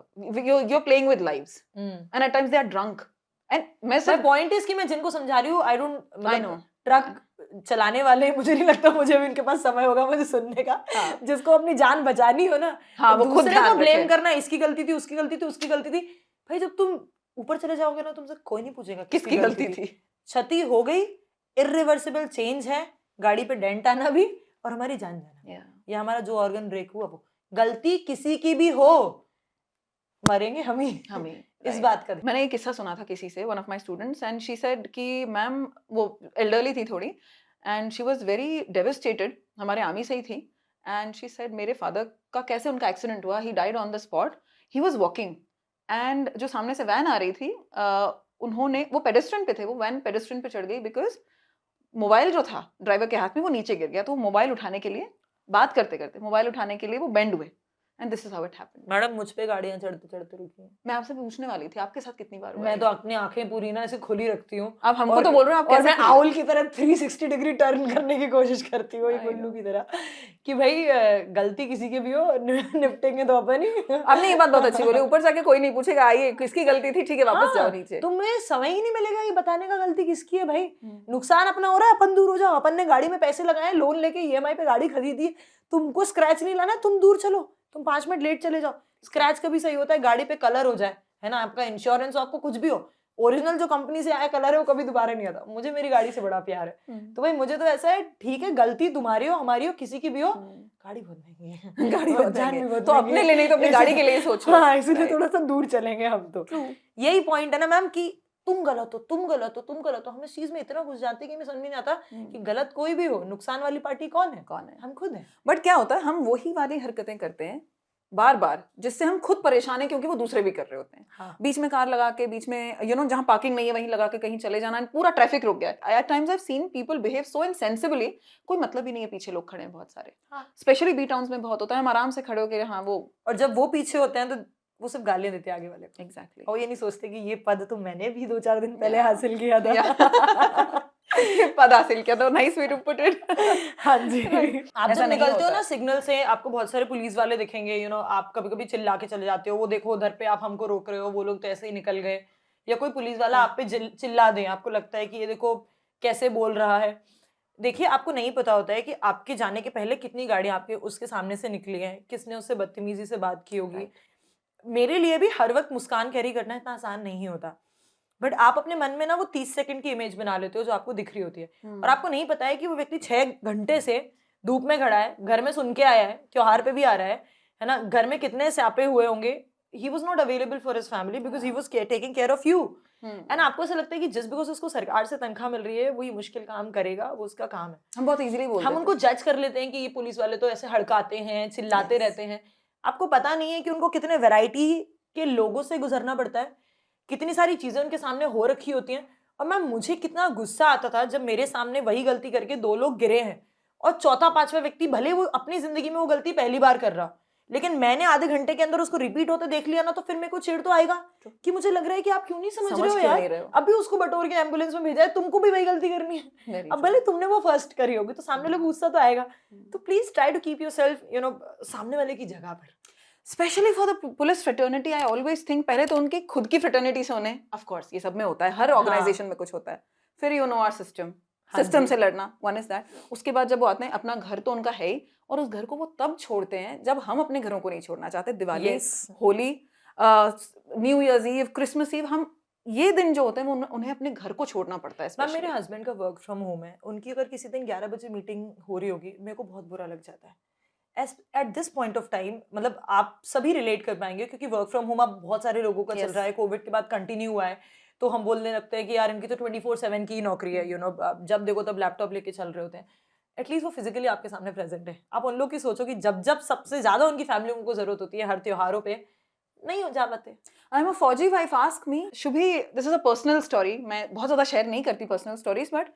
you're playing with lives, and at times they are drunk, and my point is कि मैं जिनको समझा रही हूँ, I know ट्रक चलाने वाले, मुझे नहीं लगता मुझे भी इनके पास समय होगा मुझे सुनने का। जिसको अपनी जान बचानी हो ना, वो खुद को ब्लेम करना, इसकी गलती थी, उसकी गलती थी, उसकी गलती थी। भाई जब तुम ऊपर चले जाओगे ना, तुमसे कोई नहीं पूछेगा किसकी गलती थी। क्षति हो गई, इरिवर्सिबल चेंज है, गाड़ी पे डेंट आना भी और हमारी जान जाना, या हमारा जो ऑर्गन ब्रेक हुआ, वो गलती किसी की भी हो, मरेंगे हम ही इस बात का। मैंने एक किस्सा सुना था किसी से, one of my students, and she said कि मैम, वो एल्डरली थी थोड़ी, and she was very devastated, हमारे आर्मी से ही थी, एंड शी सेड मेरे फादर का कैसे उनका एक्सीडेंट हुआ, he died on the spot, he was walking, and जो सामने से वैन आ रही थी, उन्होंने, वो पेडेस्ट्रियन पे थे, वो वैन पेडेस्ट्रियन पे चढ़ गई, बिकॉज मोबाइल जो था ड्राइवर के हाथ में वो नीचे गिर गया, तो मोबाइल उठाने के लिए, बात करते करते मोबाइल उठाने के लिए वो बेंड हुए, and this is how it happened. Madam, मुझ पे गाड़ियां चढ़ते चढ़ते रुकी हैं। मैं आपसे पूछने वाली थी, आपके साथ कितनी बार हुआ? मैं तो अपनी आंखें पूरी ना ऐसे खुली रखती हूँ। अब हमको तो बोल रहे हो आप कैसे, मैं आउल की तरह 360 डिग्री टर्न करने की कोशिश करती हूँ, गुल्लू की तरह, कि भाई गलती किसी की भी हो, निपटेंगे तो अपन ही। आपने ये बात बहुत अच्छी बोली, ऊपर जाके कोई नहीं पूछेगा आइए किसकी गलती थी, ठीक है वापस जाओ नीचे। तुम्हें समय ही नहीं मिलेगा ये बताने का गलती किसकी है। भाई नुकसान अपना हो रहा है, अपन दूर हो जाओ, अपन ने गाड़ी में पैसे लगाए, लोन लेके EMI पे गाड़ी खरीदी, तुमको स्क्रैच नहीं लाना, तुम दूर चलो, तुम 5 मिनट लेट चले जाओ। स्क्रैच कभी सही होता है, गाड़ी पे कलर हो जाए, है ना, आपका इंश्योरेंस हो, आपको कुछ भी हो, ओरिजिनल जो कंपनी से आया कलर है वो कभी दोबारा नहीं आता। मुझे मेरी गाड़ी से बड़ा प्यार है, तो भाई मुझे तो ऐसा है, ठीक है गलती तुम्हारी हो, हमारी हो, किसी की भी हो, गाड़ी बहुत महंगी है, गाड़ी बहुत महंगी है, तो अपने लिए नहीं तो अपनी गाड़ी के लिए सोचो। हाँ, इसलिए थोड़ा सा दूर चलेंगे हम तो। यही पॉइंट है ना मैम, कि तुम गलत हो, तुम गलत हो, तुम गलत हो। हम इस चीज में इतना घुस जाते हैं कि हमें समझ नहीं आता कि गलत कोई भी हो, नुकसान वाली पार्टी कौन है? हम खुद हैं। बट क्या होता है, हम वही वाली हरकतें करते हैं बार बार, जिससे हम खुद परेशान हैं, क्योंकि वो दूसरे भी कर रहे होते हैं। हाँ। बीच में कार लगा के, बीच में जहाँ पार्किंग नहीं है वहीं लगा के कहीं चले जाना, पूरा ट्रैफिक रुक गया है। At times I have seen people behave so insensibly, कोई मतलब ही नहीं है, पीछे लोग खड़े हैं बहुत सारे, स्पेशली बी टाउन्स में बहुत होता है, हम आराम से खड़े होकर, हाँ वो, और जब वो पीछे होते हैं तो वो सिर्फ गालियां देते हैं आगे वाले को। एग्जैक्टली। और ये नहीं सोचते कि ये पद तो मैंने भी 2-4 दिन पहले हासिल किया था। पद हासिल किया था, nice way to put it. हाँ जी। आप जब निकलते हो ना सिग्नल से, आपको बहुत सारे पुलिस वाले दिखेंगे, आप कभी कभी चिल्ला के चले जाते हो, वो देखो उधर पे आप हमको रोक रहे हो, वो लोग तो ऐसे ही निकल गए, या कोई पुलिस वाला आप पे चिल्ला दे, आपको लगता है कि ये देखो कैसे बोल रहा है। देखिए, आपको नहीं पता होता है कि आपके जाने के पहले कितनी गाड़ियां आपके उसके सामने से निकली हैं, किसने उससे बदतमीजी से बात की होगी। मेरे लिए भी हर वक्त मुस्कान कैरी करना इतना आसान नहीं होता, बट आप अपने मन में ना वो 30 सेकंड की इमेज बना लेते हो जो आपको दिख रही होती है, और आपको नहीं पता है कि वो व्यक्ति 6 घंटे से धूप में खड़ा है, घर में सुन के आया है, त्योहार पे भी आ रहा है ना, घर में कितने स्यापे हुए होंगे, he was not available for his family because he was taking care of you, and आपको ऐसा लगता है कि जस्ट बिकॉज उसको सरकार से तनख्वाह मिल रही है वो ये मुश्किल काम करेगा, वो उसका काम है। हम बहुत इजीली बोलते हैं, हम उनको जज कर लेते हैं कि ये पुलिस वाले तो ऐसे हड़काते हैं, चिल्लाते रहते हैं। आपको पता नहीं है कि उनको कितने वैरायटी के लोगों से गुजरना पड़ता है, कितनी सारी चीजें उनके सामने हो रखी होती हैं। और मैम, मुझे कितना गुस्सा आता था जब मेरे सामने वही गलती करके 2 लोग गिरे हैं और चौथा 5वां व्यक्ति, भले वो अपनी जिंदगी में वो गलती पहली बार कर रहा, लेकिन मैंने आधे घंटे के अंदर उसको रिपीट होते देख लिया ना, तो फिर मेरे को चिढ़ तो आएगा कि मुझे लग रहा है कि आप क्यों नहीं समझ रहे हो यार, अभी उसको बटोर के एम्बुलेंस में भेजा है, तुमको भी वही गलती करनी है। अब भले तुमने वो फर्स्ट करी होगी तो सामने लोग गुस्सा तो आएगा, तो please try to keep yourself सामने वाले की जगह पर। Specially for the police fraternity I always think पहले तो उनकी खुद की फ्रेटर्निटी से उन्हें, ऑफ कोर्स ये सब में होता है, हर ऑर्गेनाइजेशन में कुछ होता है, फिर यू नो आवर सिस्टम, हाँ सिस्टम जी। से लड़ना, वन इज दैट। उसके बाद जब वो आते हैं, अपना घर तो उनका है ही, और उस घर को वो तब छोड़ते हैं जब हम अपने घरों को नहीं छोड़ना चाहते। Diwali, Yes. Holi, new year's eve, Christmas eve, हम ये दिन जो होते हैं वो उन्हें अपने घर को छोड़ना पड़ता है। मैम मेरे स्पेशली हस्बैंड का वर्क फ्रॉम होम है, उनकी अगर किसी दिन 11 बजे मीटिंग हो रही होगी, मेरे को बहुत बुरा लग जाता है। At this point of time, मतलब आप सभी रिलेट कर पाएंगे क्योंकि वर्क फ्रॉम होम अब बहुत सारे लोगों का चल Yes. रहा है, कोविड के बाद कंटिन्यू हुआ है, तो हम बोलने लगते हैं कि यार इनकी तो 24/7 की नौकरी है, यू नो, जब देखो तब लैपटॉप लेके चल रहे होते हैं। एटलीस्ट वो फिजिकली आपके सामने प्रेजेंट है। आप उन लोग की सोचो कि जब जब सबसे ज्यादा उनकी फैमिली उनको जरूरत होती है, हर त्योहारों पे नहीं हो जा पाते। I'm a फौजी wife, ask me, Shubhi, this is a personal story, मैं बहुत ज़्यादा शेयर नहीं करती personal stories, but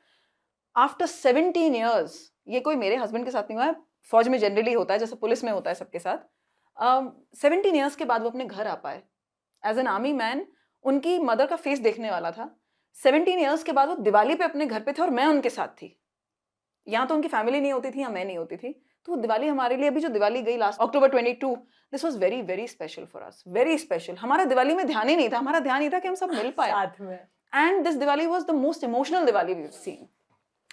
after 17 years, ये कोई मेरे हस्बैंड के साथ नहीं हुआ है, फौज में जनरली होता है, जैसे पुलिस में होता है सबके साथ। 17 years के बाद वो अपने घर आ पाए एज एन आर्मी मैन, उनकी मदर का फेस देखने वाला था। 17 years के बाद वो दिवाली पे अपने घर पे थे और मैं उनके साथ थी। यहाँ तो उनकी फैमिली नहीं होती थी या मैं नहीं होती थी, तो वो दिवाली हमारे लिए, अभी जो दिवाली गई last October 22, this was very very special for us, very special. हमारा दिवाली में ध्यान ही नहीं था, हमारा ध्यान ये था कि हम सब मिल पाए, साथ में। And this Diwali was the most emotional Diwali we have seen.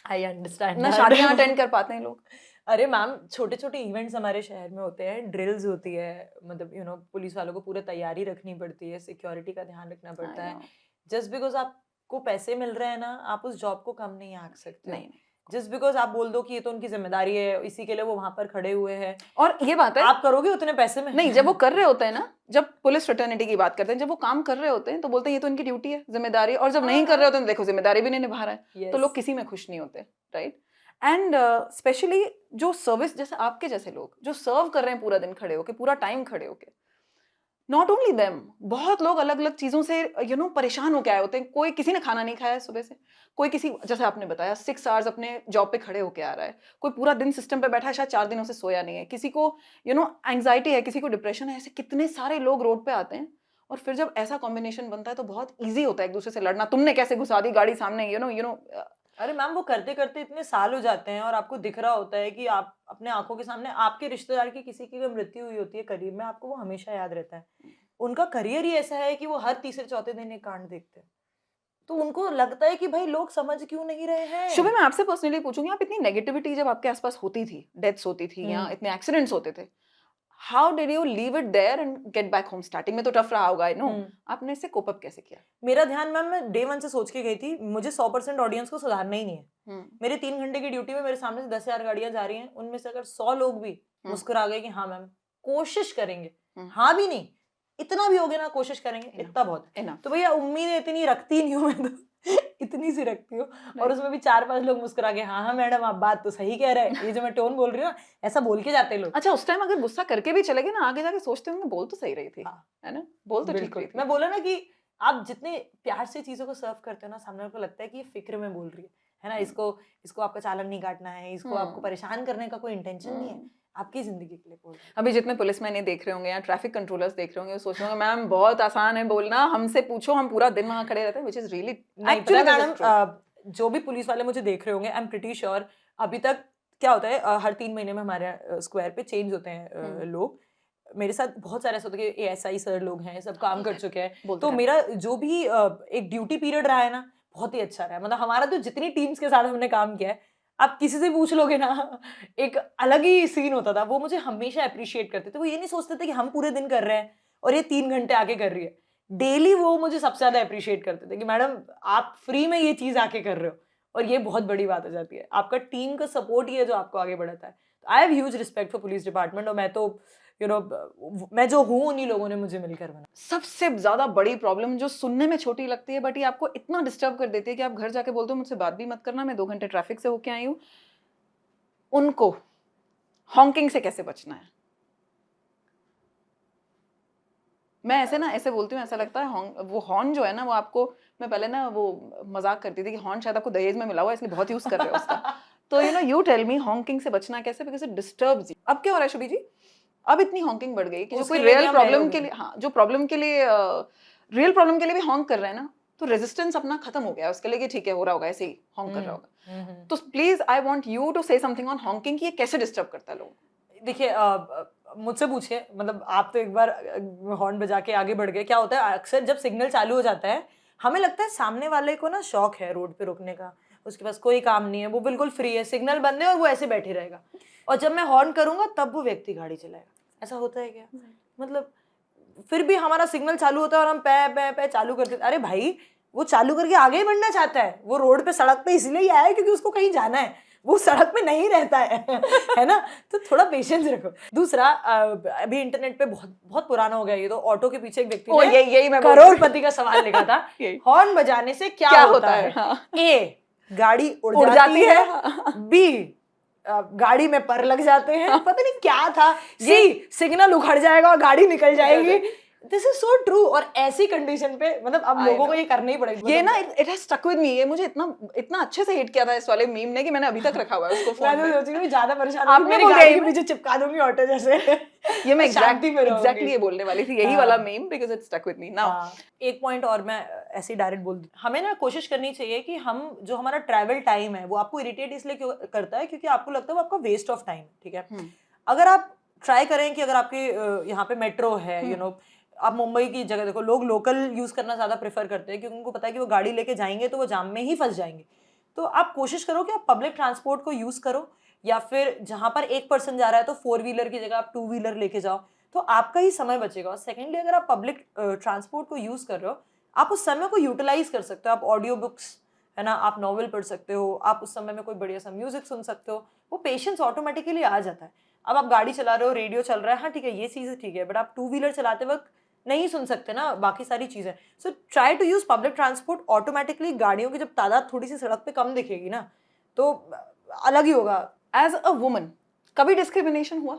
I understand. ना शादियां अटेंड कर पाते हैं लोग। अरे मैम, छोटे छोटे इवेंट्स हमारे शहर में होते हैं, ड्रिल्स होती है, मतलब यू नो पुलिस वालों को पूरा तैयारी रखनी पड़ती है, सिक्योरिटी का ध्यान रखना पड़ता है। जस्ट बिकॉज आपको पैसे मिल रहे हैं ना, आप उस जॉब को कम नहीं आंक सकते। नहीं, जस्ट बिकॉज आप बोल दो कि ये तो उनकी जिम्मेदारी है, इसी के लिए वो वहां पर खड़े हुए हैं, और ये बात है, आप करोगे उतने पैसे में? नहीं, जब वो कर रहे होते हैं ना, जब पुलिस फ्रेटर्निटी की बात करते हैं, जब वो काम कर रहे होते हैं तो बोलते हैं ये तो इनकी ड्यूटी है, जिम्मेदारी है, और जब नहीं कर रहे होते हैं तो देखो जिम्मेदारी भी नहीं निभा रहा है, तो लोग किसी में खुश नहीं होते, राइट। एंड स्पेशली जो सर्विस, जैसे आपके जैसे लोग जो सर्व कर रहे हैं पूरा दिन खड़े होके, पूरा टाइम खड़े होके, नॉट ओनली देम, बहुत लोग अलग अलग चीजों से यू नो परेशान होके आए होते हैं। कोई, किसी ने खाना नहीं खाया सुबह से, कोई किसी, जैसे आपने बताया 6 hours अपने जॉब पे खड़े होके आ रहा है, कोई पूरा दिन सिस्टम पे बैठा है, शायद 4 दिनों से सोया नहीं है, किसी को यू नो एंग्जाइटी है, किसी को डिप्रेशन है, ऐसे कितने सारे लोग रोड पे आते हैं। और फिर जब ऐसा कॉम्बिनेशन बनता है तो बहुत ईजी होता है एक दूसरे से लड़ना, तुमने कैसे घुसा दी गाड़ी सामने, यू नो। अरे मैम, वो करते करते इतने साल हो जाते हैं और आपको दिख रहा होता है कि आप अपने आंखों के सामने आपके रिश्तेदार की किसी की मृत्यु हुई होती है करीब में, आपको वो हमेशा याद रहता है। उनका करियर ही ऐसा है कि वो हर तीसरे चौथे दिन एक कांड देखते हैं, तो उनको लगता है कि भाई लोग समझ क्यों नहीं रहे हैं। शुभ, मैं आपसे पर्सनली पूछूंगी, आप इतनी नेगेटिविटी जब आपके आसपास होती थी, डेथ्स होती थी या इतने एक्सीडेंट्स होते थे, how did you leave it there and get back home? Starting में तो टफ रहा होगा, आई नो, आपने इससे कोप अप कैसे किया? मेरा ध्यान मैम, मैं डे 1 से सोच के गई थी, मुझे 100% ऑडियंस को सुधारना ही नहीं है। मेरे 3 घंटे की ड्यूटी में मेरे सामने से 10,000 गाड़ियां जा रही हैं, उनमें से अगर 100 लोग भी मुस्कुरा गए कि हाँ मैम कोशिश करेंगे, हाँ भी नहीं, इतना भी हो गया ना, कोशिश करेंगे, इतना बहुत है। तो भैया उम्मीदें इतनी रखती नहीं हूँ मैं, तो इतनी सी रखती हूँ, और उसमें भी 4-5 लोग मुस्कुरा के हाँ हाँ मैडम आप बात तो सही कह रहे हैं, ये जो मैं टोन बोल रही हूँ ना, ऐसा बोल के जाते लोग। अच्छा, उस टाइम अगर गुस्सा करके भी चले गए ना, आगे जाके सोचते होंगे बोल तो सही रही थी, है ना, बोल तो ठीक रही थी। मैं बोला ना कि आप जितने प्यार से चीजों को सर्व करते हो ना, सामने को लगता है कि ये फिक्र में बोल रही है ना, इसको आपका चालान नहीं काटना है, इसको आपको परेशान करने का कोई इंटेंशन नहीं है, आपकी जिंदगी के लिए बोल रहे हैं। अभी जितने पुलिसमैन ये देख रहे होंगे या ट्रैफिक कंट्रोलर्स देख रहे होंगे, वो सोच रहे होंगे मैम बहुत आसान है बोलना, हमसे पूछो, हम पूरा दिन वहां खड़े रहते हैं, which is really actually madam, जो भी पुलिस वाले मुझे देख रहे होंगे, आई एम प्रीटी श्योर, अभी तक क्या होता है, हर 3 महीने में हमारे स्क्वायर पे चेंज होते हैं लोग। मेरे साथ बहुत सारे ऐसा होता है कि एएसआई सर लोग हैं, सब काम कर चुके हैं, तो मेरा जो भी एक ड्यूटी पीरियड रहा है ना, बहुत ही अच्छा रहा है। मतलब हमारा तो जितनी टीम्स के साथ हमने काम किया है, आप किसी से पूछ लोगे ना, एक अलग ही सीन होता था। वो मुझे हमेशा अप्रिशिएट करते थे, वो ये नहीं सोचते थे कि हम पूरे दिन कर रहे हैं और ये 3 घंटे आके कर रही है। डेली वो मुझे सबसे ज्यादा अप्रिशिएट करते थे कि मैडम आप फ्री में ये चीज आके कर रहे हो, और ये बहुत बड़ी बात हो जाती है। आपका टीम का सपोर्ट ही है जो आपको आगे बढ़ाता है। I have huge respect for police department, और मैं तो यू नो मैं जो हूँ उन्हीं लोगों ने मुझे मिलकर बना। सबसे ज्यादा बड़ी प्रॉब्लम जो सुनने में छोटी लगती है बट ये आपको इतना डिस्टर्ब कर देती है कि आप घर जाके बोलते हो मुझसे बात भी मत करना, मैं 2 घंटे ट्रैफिक से होके आई हूँ, उनको हॉन्किंग से कैसे बचना है? मैं ऐसे बोलती हूँ, ऐसा लगता है वो हॉर्न जो है ना, वो आपको, मैं पहले ना वो मजाक करती थी कि हॉर्न शायद आपको दहेज में मिला हुआ है इसलिए बहुत यूज कर रहे हो उसका। तो you know, you tell me honking से बचना कैसे, बिकॉज इट डिस्टर्ब्स यू। अब क्या हो रहा है शुभी जी, अब इतनी हॉन्किंग बढ़ गई कि जो कोई रियल प्रॉब्लम के लिए, हाँ, जो प्रॉब्लम के लिए, रियल प्रॉब्लम के लिए भी हॉन्क कर रहे हैं ना, तो रेजिस्टेंस अपना खत्म हो गया उसके लिए कि ठीक है हो रहा होगा, ऐसे ही हॉन्क कर रहा होगा। तो please I want you to say something on honking कि ये कैसे डिस्टर्ब करता है लोगों। देखिए मुझसे पूछिए, मतलब आप तो एक बार हॉर्न बजा के आगे बढ़ गए, क्या होता है अक्सर जब सिग्नल चालू हो जाता है हमें लगता है सामने वाले को ना शौक है रोड पे रुकने का, उसके पास कोई काम नहीं है, वो बिल्कुल फ्री है, सिग्नल बंद है और वो ऐसे बैठे रहेगा, और जब मैं हॉर्न करूंगा तब वो व्यक्ति गाड़ी चलाएगा। ऐसा होता है क्या? मतलब फिर भी हमारा सिग्नल चालू होता है और हम पै पै पै चालू कर देते। अरे भाई वो चालू करके आगे ही बढ़ना चाहता है, वो रोड पे सड़क पे इसलिए ही आया है क्योंकि उसको कहीं जाना है, वो सड़क पे नहीं रहता है ना। तो थोड़ा पेशेंस रखो। दूसरा अभी इंटरनेट पे बहुत बहुत पुराना हो गया ये तो, ऑटो के पीछे एक व्यक्ति ने यही मैं करोड़पति का सवाल लिखा था, हॉर्न बजाने से क्या होता है? ए, गाड़ी उड़ जाती है, बी, गाड़ी में पर लग जाते हैं, पता नहीं क्या था, सी, सिग्नल उखड़ जाएगा और गाड़ी निकल जाएगी। This is so true. और ऐसी कंडीशन पे मतलब अब लोगों को ये करना ही पड़ेगा। ये ना it has stuck with me. ये मुझे इतना अच्छे से हिट किया था इस वाले मीम ने कि मैंने अभी तक रखा हुआ है उसको फोन में। मैं तो सोच रही हूँ ज्यादा परेशान आप मेरी गाड़ी के पीछे चिपका दूंगी ऑटो जैसे। ये मैं एग्जैक्टली ये बोलने वाली थी, यही वाला meme, because it stuck with me now. एक पॉइंट और मैं ऐसे डायरेक्ट बोल दूं, हमें ना कोशिश करनी चाहिए कि हम जो हमारा ट्रैवल टाइम है वो आपको इरिटेट इसलिए क्यों करता है क्योंकि आपको लगता है वो आपका वेस्ट ऑफ टाइम, ठीक है। अगर आप ट्राई करें कि अगर आपके यहाँ पे मेट्रो है, यू नो, आप मुंबई की जगह देखो, लोग लोकल यूज करना ज्यादा प्रेफर करते हैं क्योंकि उनको पता है कि वो गाड़ी लेके जाएंगे तो वो जाम में ही फंस जाएंगे। तो आप कोशिश करो कि आप पब्लिक ट्रांसपोर्ट को यूज करो, या फिर जहां पर एक पर्सन जा रहा है तो 4 व्हीलर की जगह आप 2 व्हीलर लेके जाओ, तो आपका ही समय बचेगा। और सेकेंडली अगर आप पब्लिक ट्रांसपोर्ट को यूज कर रहे हो, आप उस समय को यूटिलाइज कर सकते हो। आप ऑडियो बुक्स है ना, आप नॉवल पढ़ सकते हो, आप उस समय में कोई बढ़िया सा म्यूजिक सुन सकते हो, वो पेशेंस ऑटोमेटिकली आ जाता है। अब आप गाड़ी चला रहे हो, रेडियो चल रहा है, हाँ ठीक है ये चीज़ ठीक है, बट आप 2 व्हीलर चलाते वक्त नहीं सुन सकते ना बाकी सारी चीज़ें। So try to use public transport. Automatically गाड़ियों की जब तादाद थोड़ी सी सड़क पे कम दिखेगी ना तो अलग ही होगा। एज अ वुमन कभी डिस्क्रिमिनेशन हुआ?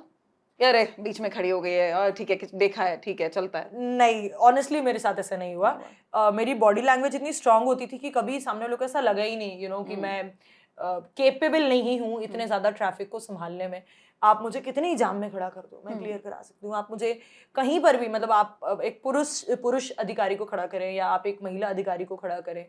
यार बीच में खड़ी हो गई है और ठीक है देखा है, ठीक है चलता है? नहीं, ऑनेस्टली मेरे साथ ऐसा नहीं हुआ। मेरी बॉडी लैंग्वेज इतनी स्ट्रांग होती थी कि कभी सामने वालों को ऐसा लगा ही नहीं, यू नो, कि मैं केपेबल नहीं हूँ इतने ज्यादा ट्रैफिक को संभालने में। आप मुझे कितने ही जाम में खड़ा कर दो, मैं क्लियर करा सकती हूँ। आप मुझे कहीं पर भी, मतलब आप एक पुरुष अधिकारी को खड़ा करें या आप एक महिला अधिकारी को खड़ा करें,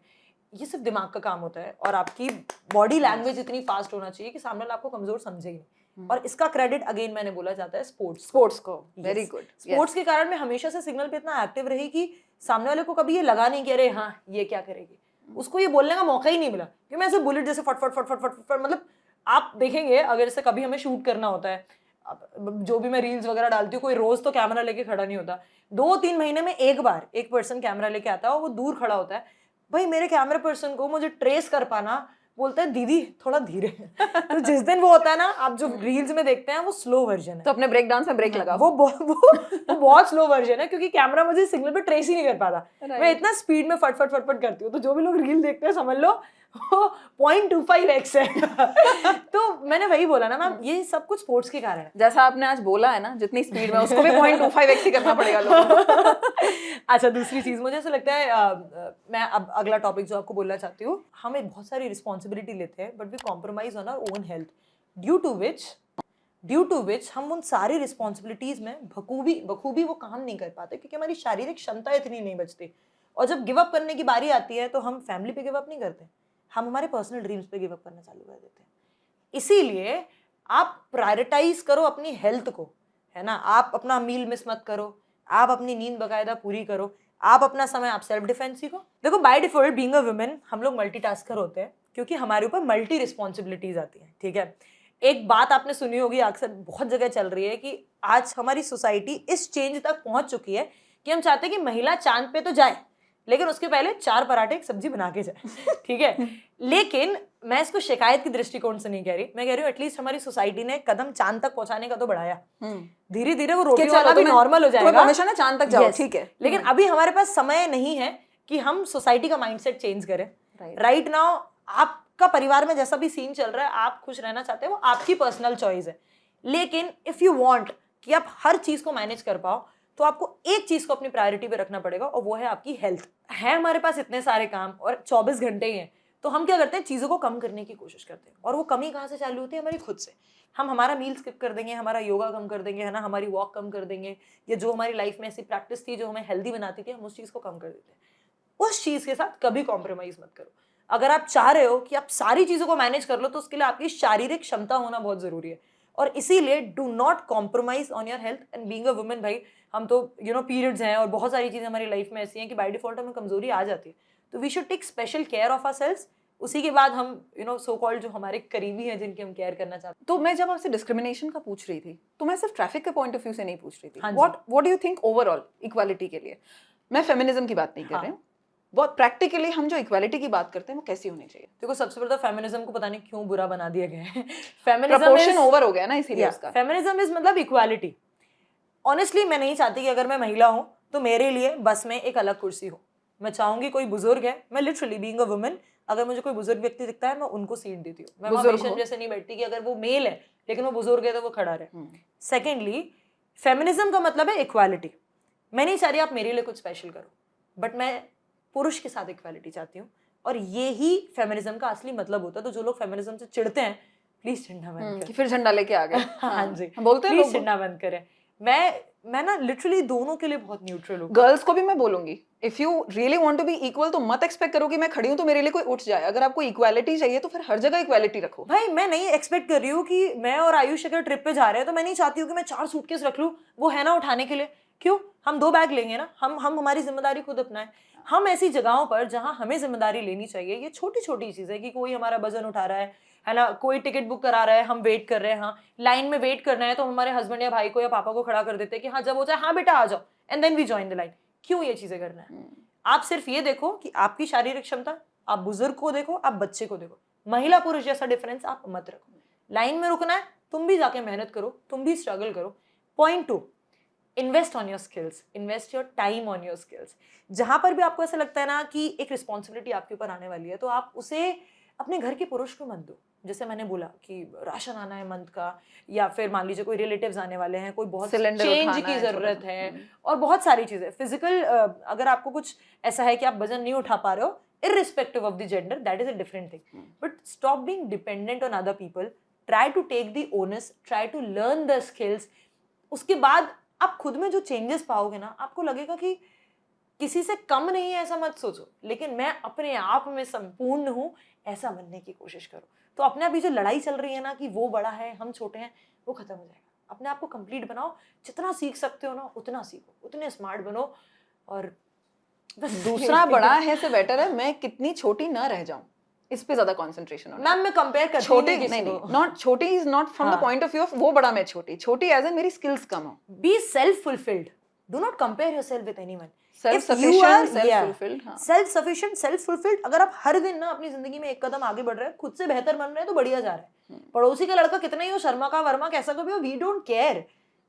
ये सिर्फ दिमाग का काम होता है और आपकी बॉडी लैंग्वेज इतनी फास्ट होना चाहिए कि सामने वाला आपको कमजोर समझे ही नहीं। और इसका क्रेडिट अगेन मैंने बोला जाता है स्पोर्ट्स को। Very good. स्पोर्ट्स के कारण मैं हमेशा से सिग्नल पे इतना एक्टिव रही कि सामने वाले को कभी ये लगा नहीं कि अरे हाँ ये क्या करेगी, उसको ये बोलने का मौका ही नहीं मिला। क्योंकि मैं ऐसे बुलेट जैसे फट फट फट फट फट फट, मतलब आप देखेंगे अगर जैसे कभी हमें शूट करना होता है, जो भी मैं रील्स वगैरह डालती हूँ, कोई रोज तो कैमरा लेके खड़ा नहीं होता, 2-3 महीने में एक बार एक पर्सन कैमरा लेके आता है और वो दूर खड़ा होता है। भाई मेरे कैमरा पर्सन को मुझे ट्रेस कर पाना, बोलता है दीदी थोड़ा धीरे। तो जिस दिन वो होता है ना, आप जो रील्स में देखते हैं वो स्लो वर्जन है, तो अपने ब्रेक डांस में ब्रेक लगा, वो बहुत स्लो वर्जन है क्योंकि कैमरा मुझे सिग्नल पे ट्रेस ही नहीं कर पाता। मैं इतना स्पीड में फट फट फट फट करती हूँ, तो जो भी लोग रील देखते हैं समझ लो 0.25x है। तो मैंने वही बोला ना मैम, ये सब कुछ स्पोर्ट्स के कारण है। जैसा आपने आज बोला है ना, जितनी स्पीड में उसको भी 0.25x ही करना पड़ेगा लोगों को। अच्छा, दूसरी चीज मुझे ऐसा लगता है, मैं अब अगला टॉपिक जो आपको बोलना चाहती हूँ, हम एक बहुत सारी रिस्पॉन्सिबिलिटी लेते हैं but we compromise on our own health, due to which हम उन सारी रिस्पॉन्सिबिलिटीज में बखूबी वो काम नहीं कर पाते क्योंकि हमारी शारीरिक क्षमता इतनी नहीं बचती। और जब गिव अप करने की बारी आती है तो हम फैमिली पे गिव अप नहीं करते, हम हमारे पर्सनल ड्रीम्स पे गिव अप करना चालू कर देते हैं। इसीलिए आप प्रायोरिटाइज करो अपनी हेल्थ को, है ना। आप अपना मील मिस मत करो, आप अपनी नींद बाकायदा पूरी करो, आप अपना समय, आप सेल्फ डिफेंस सीखो। देखो by default being a women हम लोग मल्टीटास्कर होते हैं क्योंकि हमारे ऊपर मल्टी रिस्पॉन्सिबिलिटीज आती हैं, ठीक है। एक बात आपने सुनी होगी, अक्सर बहुत जगह चल रही है कि आज हमारी सोसाइटी इस चेंज तक पहुंच चुकी है कि हम चाहते हैं कि महिला चांद पे तो जाए लेकिन उसके पहले 4 पराठे एक सब्जी बना के जाए, ठीक है। लेकिन मैं इसको शिकायत की दृष्टिकोण से नहीं कह रही, मैं कह रही हूँ एटलीस्ट हमारी सोसाइटी ने कदम चांद तक पहुंचाने का तो बढ़ाया। धीरे धीरे वो रोटी वाला भी नॉर्मल हो जाएगा, हमेशा ना चांद तक जाओ, ठीक है। लेकिन अभी हमारे पास समय नहीं है कि हम सोसाइटी का माइंडसेट चेंज करें। राइट नाउ आपका परिवार में जैसा भी सीन चल रहा है, आप खुश रहना चाहते हैं, वो आपकी पर्सनल चॉइस है। लेकिन इफ यू वांट कि आप हर चीज को मैनेज कर पाओ तो आपको एक चीज को अपनी प्रायोरिटी पे रखना पड़ेगा और वो है आपकी हेल्थ। है हमारे पास इतने सारे काम और 24 घंटे ही हैं, तो हम क्या करते हैं, चीज़ों को कम करने की कोशिश करते हैं। और वो कमी कहाँ से चालू होती है, हमारी खुद से। हम हमारा मील स्किप कर देंगे, हमारा योगा कम कर देंगे, है ना, हमारी वॉक कम कर देंगे, या जो हमारी लाइफ में ऐसी प्रैक्टिस थी जो हमें हेल्दी बनाती थी, हम उस चीज़ को कम कर देते हैं। उस चीज़ के साथ कभी कॉम्प्रोमाइज़ मत करो। अगर आप चाह रहे हो कि आप सारी चीज़ों को मैनेज कर लो तो उसके लिए आपकी शारीरिक क्षमता होना बहुत ज़रूरी है। और इसीलिए do not compromise on your health and being a woman. भाई हम तो पीरियड्स हैं और बहुत सारी चीज़ें हमारी लाइफ में ऐसी हैं कि बाय डिफॉल्ट हमें कमजोरी आ जाती है, तो we should take special care of ourselves. उसी के बाद हम सो कॉल्ड जो हमारे करीबी हैं जिनकी हम केयर करना चाहते हैं। तो मैं जब आपसे डिस्क्रिमिनेशन का पूछ रही थी तो मैं सिर्फ ट्रैफिक के पॉइंट ऑफ व्यू से नहीं पूछ रही थी। हाँ जी। What do you think overall equality के लिए? मैं फेमिनिज्म की बात नहीं कर हाँ। रही हूँ, बहुत प्रैक्टिकली हम जो इक्वालिटी की बात करते हैं वो कैसी होनी चाहिए? देखो सबसे पहले तो फेमिनिज्म को पता नहीं क्यों बुरा बना दिया गया है। फेमिनिज्म प्रपोर्शन ओवर हो गया ना इसीलिए उसका। फेमिनिज्म इज मतलब इक्वालिटी। ऑनेस्टली मैं नहीं चाहती कि अगर मैं महिला हूं तो मेरे लिए बस में एक अलग कुर्सी हो। मैं चाहूंगी कोई बुजुर्ग है, मैं लिटरली बीइंग अ वुमन अगर मुझे कोई बुजुर्ग व्यक्ति दिखता है मैं उनको सीट देती हूँ। मैं बुजुर्ग पेशेंट हो। जैसे नहीं बैठती कि अगर वो मेल है लेकिन वो बुजुर्ग है तो वो खड़ा रहे। सेकेंडली फेमिनिज्म का मतलब है इक्वालिटी। मैं नहीं चाह रही आप मेरे लिए कुछ स्पेशल करो, बट मैं पुरुष के साथ इक्वालिटी चाहती हूँ और ये ही फेमिनिज्म का असली मतलब होता है। तो जो लोग फेमिनिज्म से चिढ़ते हैं प्लीज चिढ़ना बंद करें। फिर झंडा लेके आ गए। हाँ जी, बोलते हैं प्लीज लोग। चिढ़ना बंद करें। मैं ना लिटरली दोनों के लिए बहुत न्यूट्रल हूँ। गर्ल्स को भी मैं बोलूंगी, if you really want to be equal तो मत एक्सपेक्ट करो कि मैं खड़ी हूं तो मेरे लिए कोई उठ जाए। अगर आपको इक्वालिटी चाहिए तो फिर हर जगह इक्वालिटी रखो। भाई मैं नहीं एक्सपेक्ट कर रही हूँ कि मैं और आयुष अगर ट्रिप पे जा रहे हैं तो मैं नहीं चाहती हूँ कि मैं 4 सूटकेस रख लूँ, वो है ना उठाने के लिए। क्यों? हम 2 बैग लेंगे ना, हम हमारी जिम्मेदारी खुद अपनाएं। हम ऐसी जगहों पर जहां हमें जिम्मेदारी लेनी चाहिए, ये छोटी छोटी चीज है कि कोई हमारा वजन उठा रहा है ना, कोई टिकट बुक करा रहा है, हम वेट कर रहे हैं, हाँ लाइन में वेट करना है तो हमारे हस्बैंड या भाई को या पापा को खड़ा कर देते हैं कि हाँ जब हो जाए हाँ बेटा आ जाओ and then we join the line. क्यों ये चीजें करना है? आप सिर्फ ये देखो कि आपकी शारीरिक क्षमता, आप बुजुर्ग को देखो, आप बच्चे को देखो, महिला पुरुष जैसा डिफरेंस आप मत रखो। लाइन में रुकना है, तुम भी जाके मेहनत करो, तुम भी स्ट्रगल करो। Point 2, invest on your skills, invest your time on your skills. जहां पर भी आपको ऐसा लगता है ना कि एक रिस्पॉन्सिबिलिटी आपके ऊपर आने वाली है तो आप उसे अपने घर के पुरुष को मत दो। जैसे मैंने बोला कि राशन आना है मंथ का, या फिर मान लीजिए कोई रिलेटिव्स आने वाले हैं, कोई बहुत सिलेंडर चेंज उठाना की है, जरूरत है और बहुत सारी चीजें फिजिकल। अगर आपको कुछ ऐसा है कि आप वजन नहीं उठा पा रहे हो, irrespective of the gender, that is a different thing. But stop being dependent on other people. Try to take the onus, try to learn the skills. उसके बाद आप खुद में जो चेंजेस पाओगे ना, आपको लगेगा कि किसी से कम नहीं है ऐसा मत सोचो, लेकिन मैं अपने आप में संपूर्ण हूँ ऐसा बनने की कोशिश करो। तो अपने अभी जो लड़ाई चल रही है ना कि वो बड़ा है हम छोटे हैं, वो खत्म हो जाएगा। अपने आप को कंप्लीट बनाओ, जितना सीख सकते हो ना उतना सीखो, उतने स्मार्ट बनो। और दूसरा बड़ा है से बेटर है मैं कितनी छोटी ना रह जाऊं, इस पे ज्यादा कंसंट्रेशन होना। मैम मैं कंपेयर करती छोटी नहीं किसी नहीं, को। नॉट छोटी is not from the point of view of वो बड़ा मैं छोटी एज इन मेरी स्किल्स कम हो। Be self fulfilled, do not compare yourself with anyone. Self sufficient, self fulfilled. Self sufficient, self fulfilled. अगर आप हर दिन ना अपनी जिंदगी में एक कदम आगे बढ़ रहे हैं, खुद से बेहतर बन रहे हैं तो बढ़िया जा रहे हैं। पड़ोसी का लड़का कितना ही हो, शर्मा का वर्मा कैसा का भी हो, वी डोंट केयर।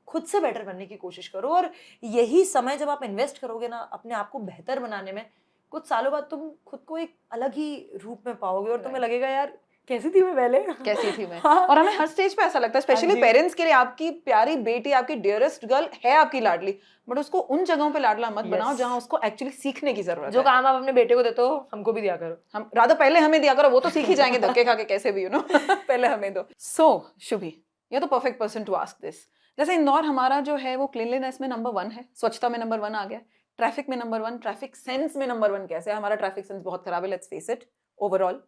खुद से बेटर बनने की कोशिश करो और यही समय जब आप इन्वेस्ट करोगे ना अपने आप को बेहतर बनाने में, कुछ सालों बाद तुम खुद को एक अलग ही रूप में पाओगे और तुम्हें लगेगा यार कैसी थी मैं पहले, कैसी थी मैं। और हमें हर स्टेज पे ऐसा लगता है, स्पेशली पेरेंट्स के लिए, आपकी प्यारी बेटी, आपकी डियरेस्ट गर्ल है आपकी लाडली, बट उसको उन जगहों पे लाडला मत बनाओ जहां उसको एक्चुअली सीखने की जरूरत है। जो काम आप अपने बेटे को देते हो हमको भी दिया करो। हम राधा पहले हमें दिया करो, वो तो सीख ही जाएंगे धक्के खा के कैसे भी, पहले हमें दो। सो शुभी, ये तो perfect person to ask this. जैसे इंदौर हमारा जो है वो क्लीनलीनेस में नंबर 1 है, स्वच्छता में नंबर 1 आ गया, ट्रैफिक में नंबर 1, ट्रैफिक सेंस में नंबर 1। कैसे हमारा ट्रैफिक सेंस बहुत खराब है, लेट्स फेस इट ओवरऑल।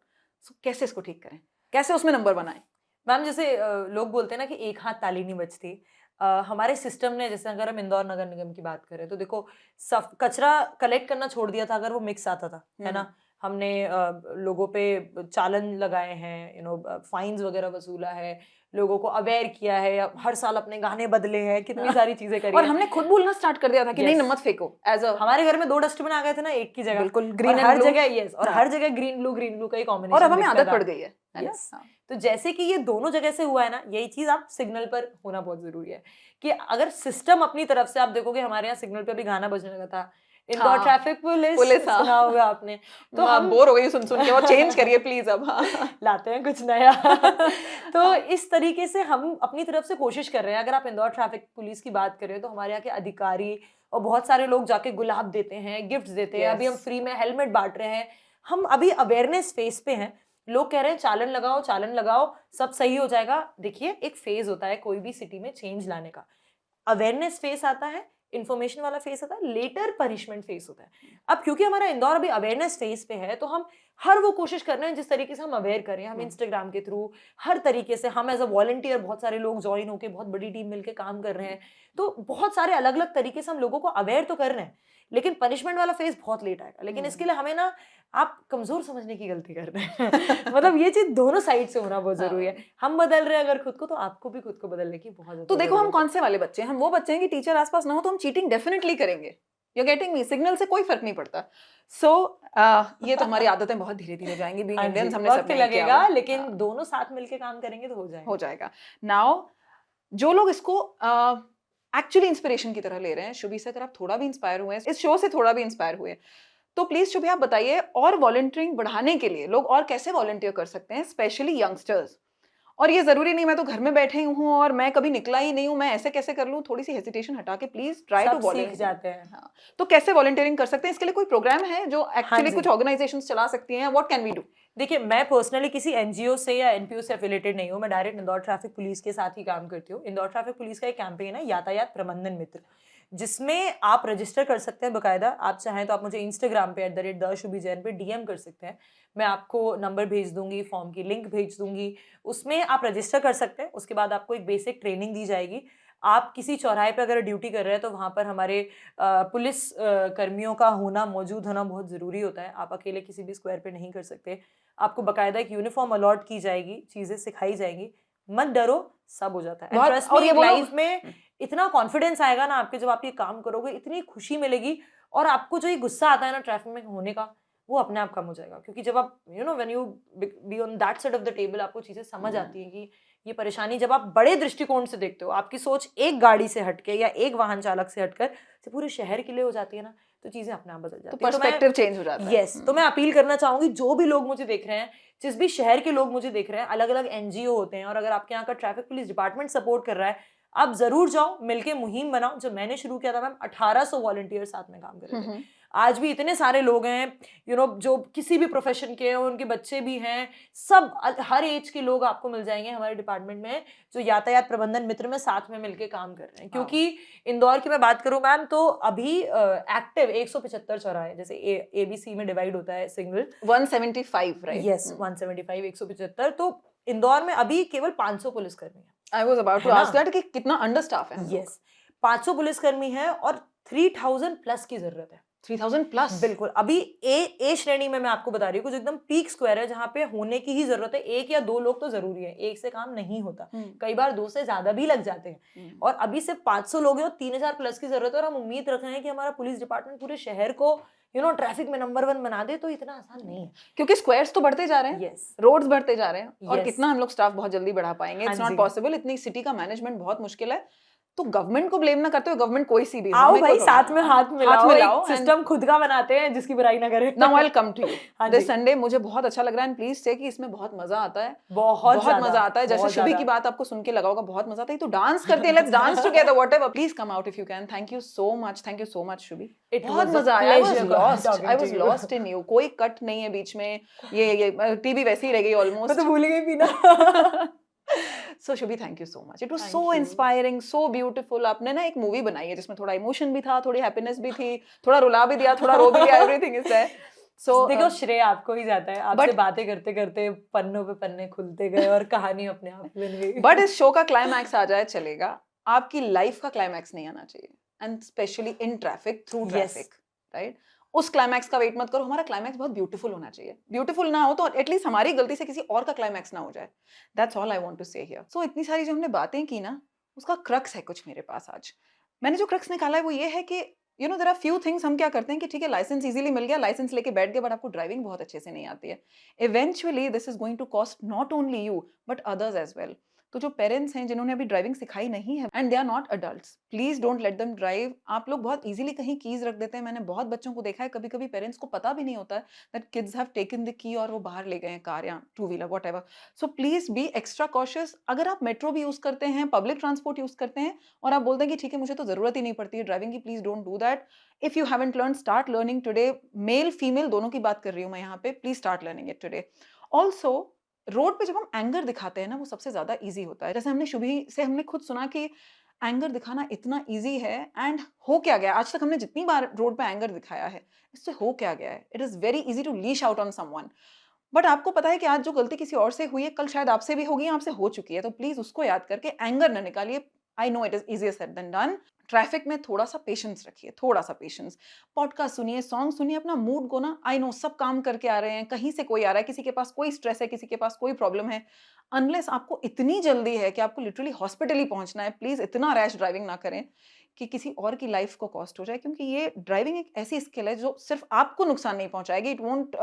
सो कैसे इसको ठीक करें, कैसे उसमें नंबर 1 आए? मैम जैसे लोग बोलते हैं ना कि एक हाथ ताली नहीं बजती। हमारे सिस्टम ने, जैसे अगर हम इंदौर नगर निगम की बात करें तो देखो कचरा कलेक्ट करना छोड़ दिया था अगर वो मिक्स आता था, है ना। हमने लोगों पे चालन लगाए हैं, फाइन्स वगैरह वसूला है, लोगों को अवेयर किया है, हर साल अपने गाने बदले हैं, कितनी सारी चीजें करी और हमने खुद बोलना स्टार्ट कर दिया था कि नहीं मत फेंको। एज अ हमारे घर में 2 डस्टबिन आ गए थे ना एक की जगह, बिल्कुल ग्रीन हर जगह, यस, और हर जगह ग्रीन ब्लू का ही कॉम्बिनेशन। और अब हमें आदत पड़ गई है। यस। तो जैसे कि ये दोनों जगह से हुआ है ना, यही चीज आप सिग्नल पर होना बहुत जरूरी है कि अगर सिस्टम अपनी तरफ से, आप देखोगे हमारे यहाँ सिग्नल पे भी गाना बजने लगा था, इंदौर ट्रैफिक पुलिस, सुना होगा आपने। तो हम बोर हो गई सुन के, और चेंज करिए प्लीज, अब लाते हैं कुछ नया। तो इस तरीके से हम अपनी तरफ से कोशिश कर रहे हैं। अगर आप इंदौर ट्रैफिक पुलिस की बात करें तो हमारे यहाँ के अधिकारी और बहुत सारे लोग जाके गुलाब देते हैं, गिफ्ट्स देते हैं। अभी हम फ्री में हेलमेट बांट रहे हैं। हम अभी अवेयरनेस फेज पे हैं। लोग कह रहे हैं चालन लगाओ सब सही हो जाएगा। देखिए एक फेज होता है कोई भी सिटी में चेंज लाने का, अवेयरनेस फेज आता है, इन्फॉर्मेशन वाला फेस आता है, लेटर पनिशमेंट फेस होता है। अब क्योंकि हमारा इंदौर अभी अवेयरनेस फेस पे है तो हम हर वो कोशिश कर रहे हैं जिस तरीके से हम अवेयर करें, हम इंस्टाग्राम के थ्रू हर तरीके से, हम एज अ वॉलंटियर बहुत सारे लोग ज्वाइन होकर बहुत बड़ी टीम मिलकर काम कर रहे हैं, तो बहुत सारे अलग अलग तरीके से हम लोगों को अवेयर तो कर रहे हैं, लेकिन पनिशमेंट वाला फेज बहुत लेट आएगा। लेकिन इसके लिए हमें ना, आप कमजोर समझने की गलती कर रहे हैं मतलब ये चीज दोनों साइड से होना बहुत जरूरी है। हम बदल रहे हैं अगर खुद को, तो आपको भी खुद को बदलने की बहुत तो जरूरत देखो है। हम कौन से वाले बच्चे हैं, हम वो बच्चे हैं कि टीचर आसपास ना हो तो हम चीटिंग डेफिनेटली करेंगे, यू गेटिंग मी, सिग्नल से कोई फर्क नहीं पड़ता। सो ये तो हमारी आदतें बहुत धीरे धीरे जाएंगी, बीइंग हाँ इंडियंस जी, हमने सब वक्त नहीं किया लगेगा, हुआ। लेकिन दोनों साथ मिलके काम करेंगे तो हो जाएगा। नाउ जो लोग इसको एक्चुअली इंस्पिरेशन की तरह ले रहे हैं, शुभी से अगर आप थोड़ा भी इंस्पायर हुए हैं, इस शो से थोड़ा भी इंस्पायर हुए, तो प्लीज शुभी आप बताइए और वॉलंटियरिंग बढ़ाने के लिए लोग और कैसे वॉलंटियर कर सकते हैं, स्पेशली यंगस्टर्स। और ये जरूरी नहीं मैं तो घर में बैठे हूँ और मैं कभी निकला ही नहीं हूँ, मैं ऐसे कैसे कर लूँ, थोड़ी सी हेजिटेशन हटा के प्लीज ट्राई टू सब सीख वॉलंटियर। जाते हैं। हाँ, तो कैसे वॉलंटियरिंग कर सकते हैं, इसके लिए कोई प्रोग्राम है जो एक्चुअली जी। कुछ ऑर्गेनाइजेशंस चला सकती हैं, व्हाट कैन वी डू? देखिए, मैं पर्सनली किसी एनजीओ से या एनपीओ से एफिलेटेड नहीं हूँ, मैं डायरेक्ट इंदौर ट्रैफिक पुलिस के साथ ही काम करती हूँ। इंदौर ट्रैफिक पुलिस का एक कैंपेन है यातायात प्रबंधन मित्र, जिसमें आप रजिस्टर कर सकते हैं बकायदा। आप चाहें तो आप मुझे इंस्टाग्राम पे @the_shubhi_jain पे डीएम कर सकते हैं, मैं आपको नंबर भेज दूंगी, फॉर्म की लिंक भेज दूंगी, उसमें आप रजिस्टर कर सकते हैं। उसके बाद आपको एक बेसिक ट्रेनिंग दी जाएगी। आप किसी चौराहे पे अगर ड्यूटी कर रहे हैं तो वहाँ पर हमारे पुलिस कर्मियों का होना, मौजूद होना बहुत ज़रूरी होता है। आप अकेले किसी भी स्क्वायर पे नहीं कर सकते। आपको बकायदा एक यूनिफॉर्म अलॉट की जाएगी, चीज़ें सिखाई जाएंगी। मत डरो, सब हो जाता है। ट्रस्ट मी, लाइफ में इतना कॉन्फिडेंस आएगा ना आपके, जब आप ये काम करोगे इतनी खुशी मिलेगी, और आपको जो ये गुस्सा आता है ना ट्रैफिक में होने का, वो अपने आप कम हो जाएगा। क्योंकि जब आप when you be on that side of the table, आपको चीजें समझ आती है कि ये परेशानी, जब आप बड़े दृष्टिकोण से देखते हो, आपकी सोच एक गाड़ी से हटके या एक वाहन चालक से हटकर से पूरे शहर के लिए हो जाती है ना, तो चीजें अपने आप बदल जाती है। तो पर्सपेक्टिव चेंज हो जाता है। यस, तो मैं अपील करना चाहूंगी, जो भी लोग मुझे देख रहे हैं, जिस भी शहर के लोग मुझे देख रहे हैं, अलग अलग एनजीओ होते हैं, और अगर आपके यहाँ का ट्रैफिक पुलिस डिपार्टमेंट सपोर्ट कर रहा है, आप जरूर जाओ, मिलके मुहिम बनाओ। जब मैंने शुरू किया था मैम, 1800 वॉलंटियर साथ में काम कर रहे थे। आज भी इतने सारे लोग हैं जो किसी भी प्रोफेशन के हैं, उनके बच्चे भी हैं, सब हर एज के लोग आपको मिल जाएंगे हमारे डिपार्टमेंट में, जो यातायात प्रबंधन मित्र में साथ में मिलके काम कर रहे हैं। क्योंकि इंदौर की मैं बात करूं मैम, तो अभी एक्टिव 175 चौराहे, जैसे एबीसी में डिवाइड होता है सिग्नल, 175 राइट? यस, 175, 175। तो इंदौर में अभी केवल 500 पुलिसकर्मी है। I was about to ask that कि कितना अंडर स्टाफ है। यस, 500 पुलिसकर्मी है और 3000 प्लस की जरूरत है। 3000 प्लस? बिल्कुल। अभी ए श्रेणी में मैं आपको बता रही हूँ, कुछ एकदम पीक स्क्वायर है जहाँ पे होने की ही जरूरत है। 1 या 2 लोग तो जरूरी है, एक से काम नहीं होता, कई बार 2 से ज्यादा भी लग जाते हैं। और अभी सिर्फ 500 लोग हैं और 3000 प्लस की जरूरत है, और हम उम्मीद रख रहे हैं कि हमारा पुलिस डिपार्टमेंट पूरे शहर को ट्रैफिक में नंबर 1 बना दे। तो इतना आसान नहीं है, क्योंकि स्क्वायर्स तो बढ़ते जा रहे हैं, यस, रोड्स बढ़ते जा रहे हैं, और Yes. कितना हम लोग स्टाफ बहुत जल्दी बढ़ा पाएंगे? It's not possible. इतनी सिटी का मैनेजमेंट बहुत मुश्किल है। तो गवर्नमेंट को ब्लेम ना करते हुए, गवर्नमेंट कोई सी भी हो, आओ हमें भाई, को साथ में हाथ मिलाओ, मिलाओ, सिस्टम खुद का बनाते हैं जिसकी बुराई ना करें। Now I will come to you हाँ दिस जी। संडे। मुझे बहुत अच्छा लग रहा है, एंड प्लीज से कि इसमें बहुत मजा आता है, बहुत मजा आता है। जैसे बहुत शुभी की ज्यादा। बात आपको सुन के लगा होगा बहुत मजा आता है, तो डांस करते हैं, let's dance together, whatever. Please come out if you can. Thank you so much Shubhi, बहुत मजा आया। I was lost in you, कोई कट नहीं है बीच में, ये टीवी वैसे ही रह गई ऑलमोस्ट, मैं तो भूल गई भी ना। So Shubhi, thank you so much. It was so inspiring, so beautiful. आपने ना एक मूवी बनाई है जिसमें थोड़ा इमोशन भी था, थोड़ी हैप्पीनेस भी थी, थोड़ा रुला भी दिया, थोड़ा रो भी दिया, everything is there. So देखो, श्रेय आपको ही जाता है, आपसे बातें करते करते पन्नों पे पन्ने खुलते गए और कहानी अपने आप बन गई। बट इस शो का क्लाइमैक्स आ जाए चलेगा, आपकी लाइफ का क्लाइमैक्स नहीं आना चाहिए, and specially in traffic, through traffic, right? उस क्लाइमैक्स का वेट मत करो, हमारा क्लाइमैक्स बहुत ब्यूटीफुल होना चाहिए। ब्यूटीफुल ना हो तो एटलीस्ट हमारी गलती से किसी और का क्लाइमैक्स ना हो जाए। That's all I want to say here. So इतनी सारी जो हमने बातें की ना, उसका क्रक्स है कुछ मेरे पास आज। मैंने जो क्रक्स निकाला है वो ये है कि देयर आर फ्यू थिंग्स। हम क्या करते हैं कि ठीक है, लाइसेंस इजीली मिल गया, लाइसेंस लेके बैठ गए, बट आपको ड्राइविंग बहुत अच्छे से नहीं आती है। Eventually this is going to cost not only you but others as well. तो जो पेरेंट्स हैं जिन्होंने अभी ड्राइविंग सिखाई नहीं है, and they are not adults, please don't let them drive. आप लोग बहुत इजीली कहीं कीज रख देते हैं। मैंने बहुत बच्चों को देखा है, कभी कभी पेरेंट्स को पता भी नहीं होता है that kids have taken the key और वो बाहर ले गए हैं कार या two wheeler whatever. So please be extra cautious. अगर आप मेट्रो भी यूज करते हैं, पब्लिक ट्रांसपोर्ट यूज करते हैं, और आप बोलते हैं कि ठीक है मुझे तो जरूरत ही नहीं पड़ती है ड्राइविंग की, please don't do that. If you haven't learn, start learning today. Male female दोनों की बात कर रही हूँ मैं यहाँ पे, please start learning it today. Also road पे जब हम एंगर दिखाते हैं ना, वो सबसे ज्यादा इजी होता है। जैसे हमने शुभी से हमने खुद सुना कि एंगर दिखाना इतना ईजी है एंड हो क्या गया, आज तक हमने जितनी बार रोड पे एंगर दिखाया है, इससे हो क्या गया है? It is very easy to lash out on someone, but आपको पता है कि आज जो गलती किसी और से हुई है, कल शायद आपसे भी होगी, आपसे हो चुकी है, तो प्लीज उसको याद करके एंगर न निकालिए। I know it is easier said than done. Traffic में थोड़ा सा पेशेंस रखिए, थोड़ा सा पेशेंस। पॉडकास्ट सुनिए, सॉन्ग सुनिए, अपना मूड को ना, आई नो सब काम करके आ रहे हैं, कहीं से कोई आ रहा है, किसी के पास कोई स्ट्रेस है, किसी के पास कोई प्रॉब्लम है, अनलेस आपको इतनी जल्दी है कि आपको लिटरली हॉस्पिटल ही पहुंचना है, प्लीज इतना रैश ड्राइविंग ना करें कि किसी और की लाइफ को कॉस्ट हो जाए, क्योंकि ये ड्राइविंग एक ऐसी स्किल है जो सिर्फ आपको नुकसान नहीं पहुंचाएगी, it won't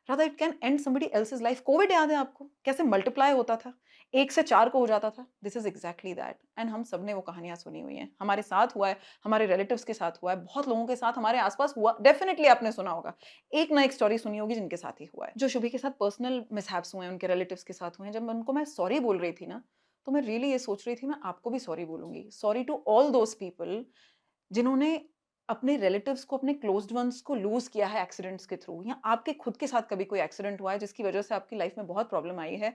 rather it can end somebody else's life. Covid याद है आपको कैसे मल्टीप्लाई होता था, 1 से 4 को हो जाता था? This is exactly that, and हम सबने वो कहानियां सुनी हुई हैं, हमारे साथ हुआ है, हमारे रिलेटिव्स के साथ हुआ है, बहुत लोगों के साथ हमारे आसपास हुआ, डेफिनेटली आपने सुना होगा, एक ना एक स्टोरी सुनी होगी जिनके साथ ही हुआ है। जो शुभी के साथ पर्सनल मिसहैप्स हुए हैं, उनके रिलेटिव्स के साथ हुए हैं, जब उनको मैं सॉरी बोल रही थी ना, तो मैं रियली ये सोच रही थी मैं आपको भी सॉरी बोलूंगी। Sorry to all those people जिन्होंने अपने रिलेटिव्स को, अपने क्लोज्ड वंस को लूज किया है एक्सीडेंट्स के थ्रू, या आपके खुद के साथ कभी कोई एक्सीडेंट हुआ है जिसकी वजह से आपकी लाइफ में बहुत प्रॉब्लम आई है,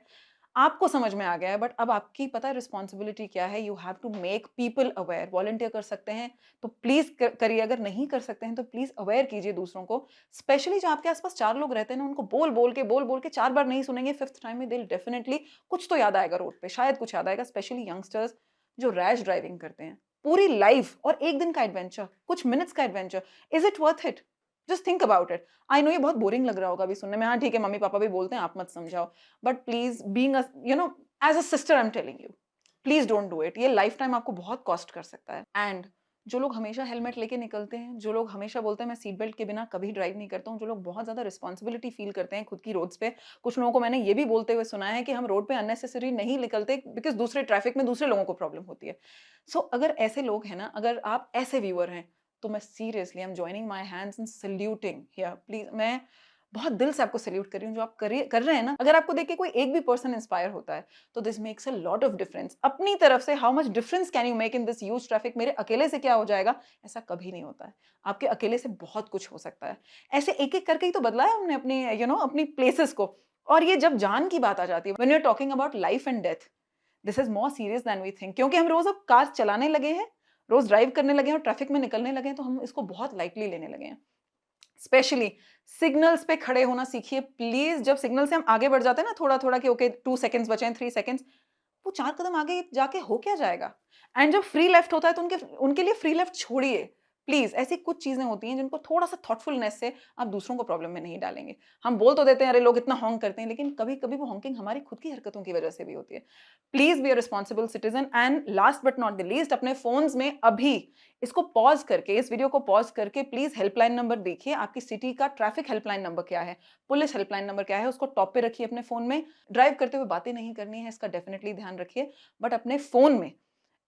आपको समझ में आ गया है, बट अब आपकी पता है रिस्पॉन्सिबिलिटी क्या है। You have to make people aware. Volunteer कर सकते हैं तो प्लीज करिए, अगर नहीं कर सकते हैं तो प्लीज अवेयर कीजिए दूसरों को, स्पेशली जो आपके आसपास 4 लोग रहते हैं ना, उनको बोल बोल के 4 बार नहीं सुनेंगे, 5th टाइम में दिल डेफिनेटली कुछ तो याद आएगा रोड पे, शायद कुछ याद आएगा, स्पेशली यंगस्टर्स जो रैश ड्राइविंग करते हैं। पूरी लाइफ और एक दिन का एडवेंचर, कुछ मिनट्स का adventure, is it worth it? Just think about it. I know ये बहुत बोरिंग लग रहा होगा अभी सुनने में, हाँ ठीक है मम्मी पापा भी बोलते हैं, आप मत समझाओ, but please being a as a sister I am telling you, please don't do it. ये लाइफ टाइम आपको बहुत कॉस्ट कर सकता है। एंड जो लोग हमेशा हेलमेट लेके निकलते हैं, जो लोग हमेशा बोलते हैं मैं सीट बेल्ट के बिना कभी ड्राइव नहीं करता हूँ, जो लोग बहुत ज्यादा रिस्पॉन्सिबिलिटी फील करते हैं खुद की रोड्स पे, कुछ लोगों को मैंने ये भी बोलते हुए सुना है कि हम रोड पे अननेसेसरी नहीं निकलते बिकॉज दूसरे ट्रैफिक में दूसरे लोगों को प्रॉब्लम होती है। सो अगर ऐसे लोग हैं ना, अगर आप ऐसे व्यूअर हैं, तो मैं seriously I am joining my hands in saluting here. Please मैं बहुत दिल से आपको सल्यूट कर रही हूँ जो आप कर रहे हैं ना। अगर आपको देख के कोई एक भी पर्सन इंस्पायर होता है तो this makes a lot of difference. अपनी तरफ से how much difference can you make in this huge traffic? मेरे अकेले से क्या हो जाएगा, ऐसा कभी नहीं होता है। आपके अकेले से बहुत कुछ हो सकता है। ऐसे एक एक करके ही तो बदला है हमने अपनी अपनी प्लेसेस को। और ये जब जान की बात आ जाती है, when you are talking about life and death, this is more serious than we think, क्योंकि हम रोज अब कार चलाने लगे हैं, रोज ड्राइव करने लगे हैं और ट्रैफिक में निकलने लगे हैं, तो हम इसको बहुत लाइटली लेने लगे हैं। स्पेशली सिग्नल्स पे खड़े होना सीखिए प्लीज। जब सिग्नल से हम आगे बढ़ जाते हैं ना थोड़ा थोड़ा कि ओके 2 सेकंड्स बचे हैं, 3 सेकंड्स, वो 4 कदम आगे जाके हो क्या जाएगा? एंड जब फ्री लेफ्ट होता है तो उनके उनके लिए फ्री लेफ्ट छोड़िए प्लीज। ऐसी कुछ चीजें होती हैं जिनको थोड़ा सा थॉटफुलनेस से आप दूसरों को प्रॉब्लम में नहीं डालेंगे। हम बोल तो देते हैं अरे लोग इतना हॉन्क करते हैं, लेकिन कभी कभी वो हॉन्किंग हमारी खुद की हरकतों की वजह से भी होती है। Please be a responsible citizen. And last but not the least, अपने फोन्स में अभी इसको पॉज करके, इस वीडियो को पॉज करके प्लीज हेल्पलाइन नंबर देखिए। आपकी सिटी का ट्रैफिक हेल्पलाइन नंबर क्या है, पुलिस हेल्पलाइन नंबर क्या है, उसको टॉप पे रखिए अपने फोन में। ड्राइव करते हुए बातें नहीं करनी है, इसका डेफिनेटली ध्यान रखिए, बट अपने फोन में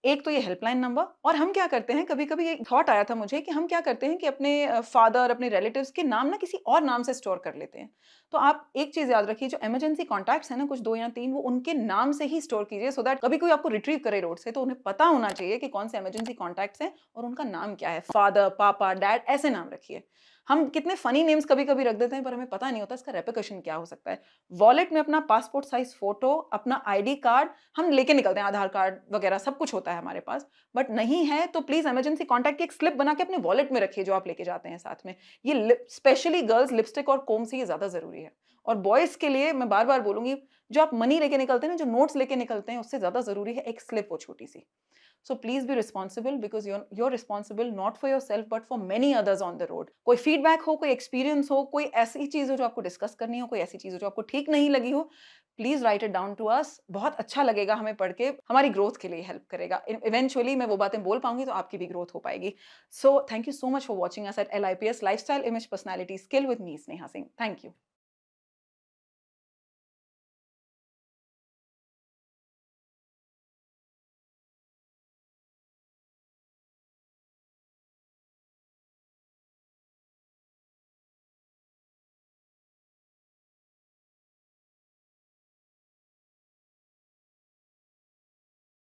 एक तो ये हेल्पलाइन नंबर। और हम क्या करते हैं, कभी कभी एक थॉट आया था मुझे कि हम क्या करते हैं कि अपने फादर, अपने रिलेटिव्स के नाम ना किसी और नाम से स्टोर कर लेते हैं। तो आप एक चीज याद रखिए, जो इमरजेंसी कॉन्टैक्ट्स है ना, कुछ 2 या 3, वो उनके नाम से ही स्टोर कीजिए, सो दैट कभी कोई आपको रिट्रीव करे रोड से तो उन्हें पता होना चाहिए कि कौन से इमरजेंसी कॉन्टैक्ट्स हैं और उनका नाम क्या है। फादर, पापा, डैड, ऐसे नाम रखिए। हम कितने फनी नेम्स कभी कभी रख देते हैं, पर हमें पता नहीं होता इसका रेपिकशन क्या हो सकता है। वॉलेट में अपना पासपोर्ट साइज फोटो, अपना आईडी कार्ड हम लेके निकलते हैं, आधार कार्ड वगैरह सब कुछ होता है हमारे पास, बट नहीं है तो प्लीज इमरजेंसी कॉन्टैक्ट की एक स्लिप बना के अपने वॉलेट में रखिए जो आप लेके जाते हैं साथ में। ये स्पेशली गर्ल्स लिपस्टिक और कोम से ये ज्यादा जरूरी है। और बॉयज के लिए मैं बार बार बोलूंगी, जो आप मनी लेके निकलते हैं ना, जो नोट्स लेके निकलते हैं, उससे ज्यादा जरूरी है एक स्लिप, वो छोटी सी। So please be responsible, because you're responsible not for yourself but for many others on the road. कोई फीडबैक हो, कोई एक्सपीरियंस हो, कोई ऐसी चीज हो जो आपको डिस्कस करनी हो, कोई ऐसी चीज हो जो आपको ठीक नहीं लगी हो, please write it down to us. बहुत अच्छा लगेगा हमें पढ़ के, हमारी ग्रोथ के लिए हेल्प करेगा। इवेंचुअली मैं वो बातें बोल पाऊंगी तो आपकी भी ग्रोथ हो पाएगी। So thank you so much for watching us at LIPS, lifestyle image personality skill with me, Sneha Singh. Thank you.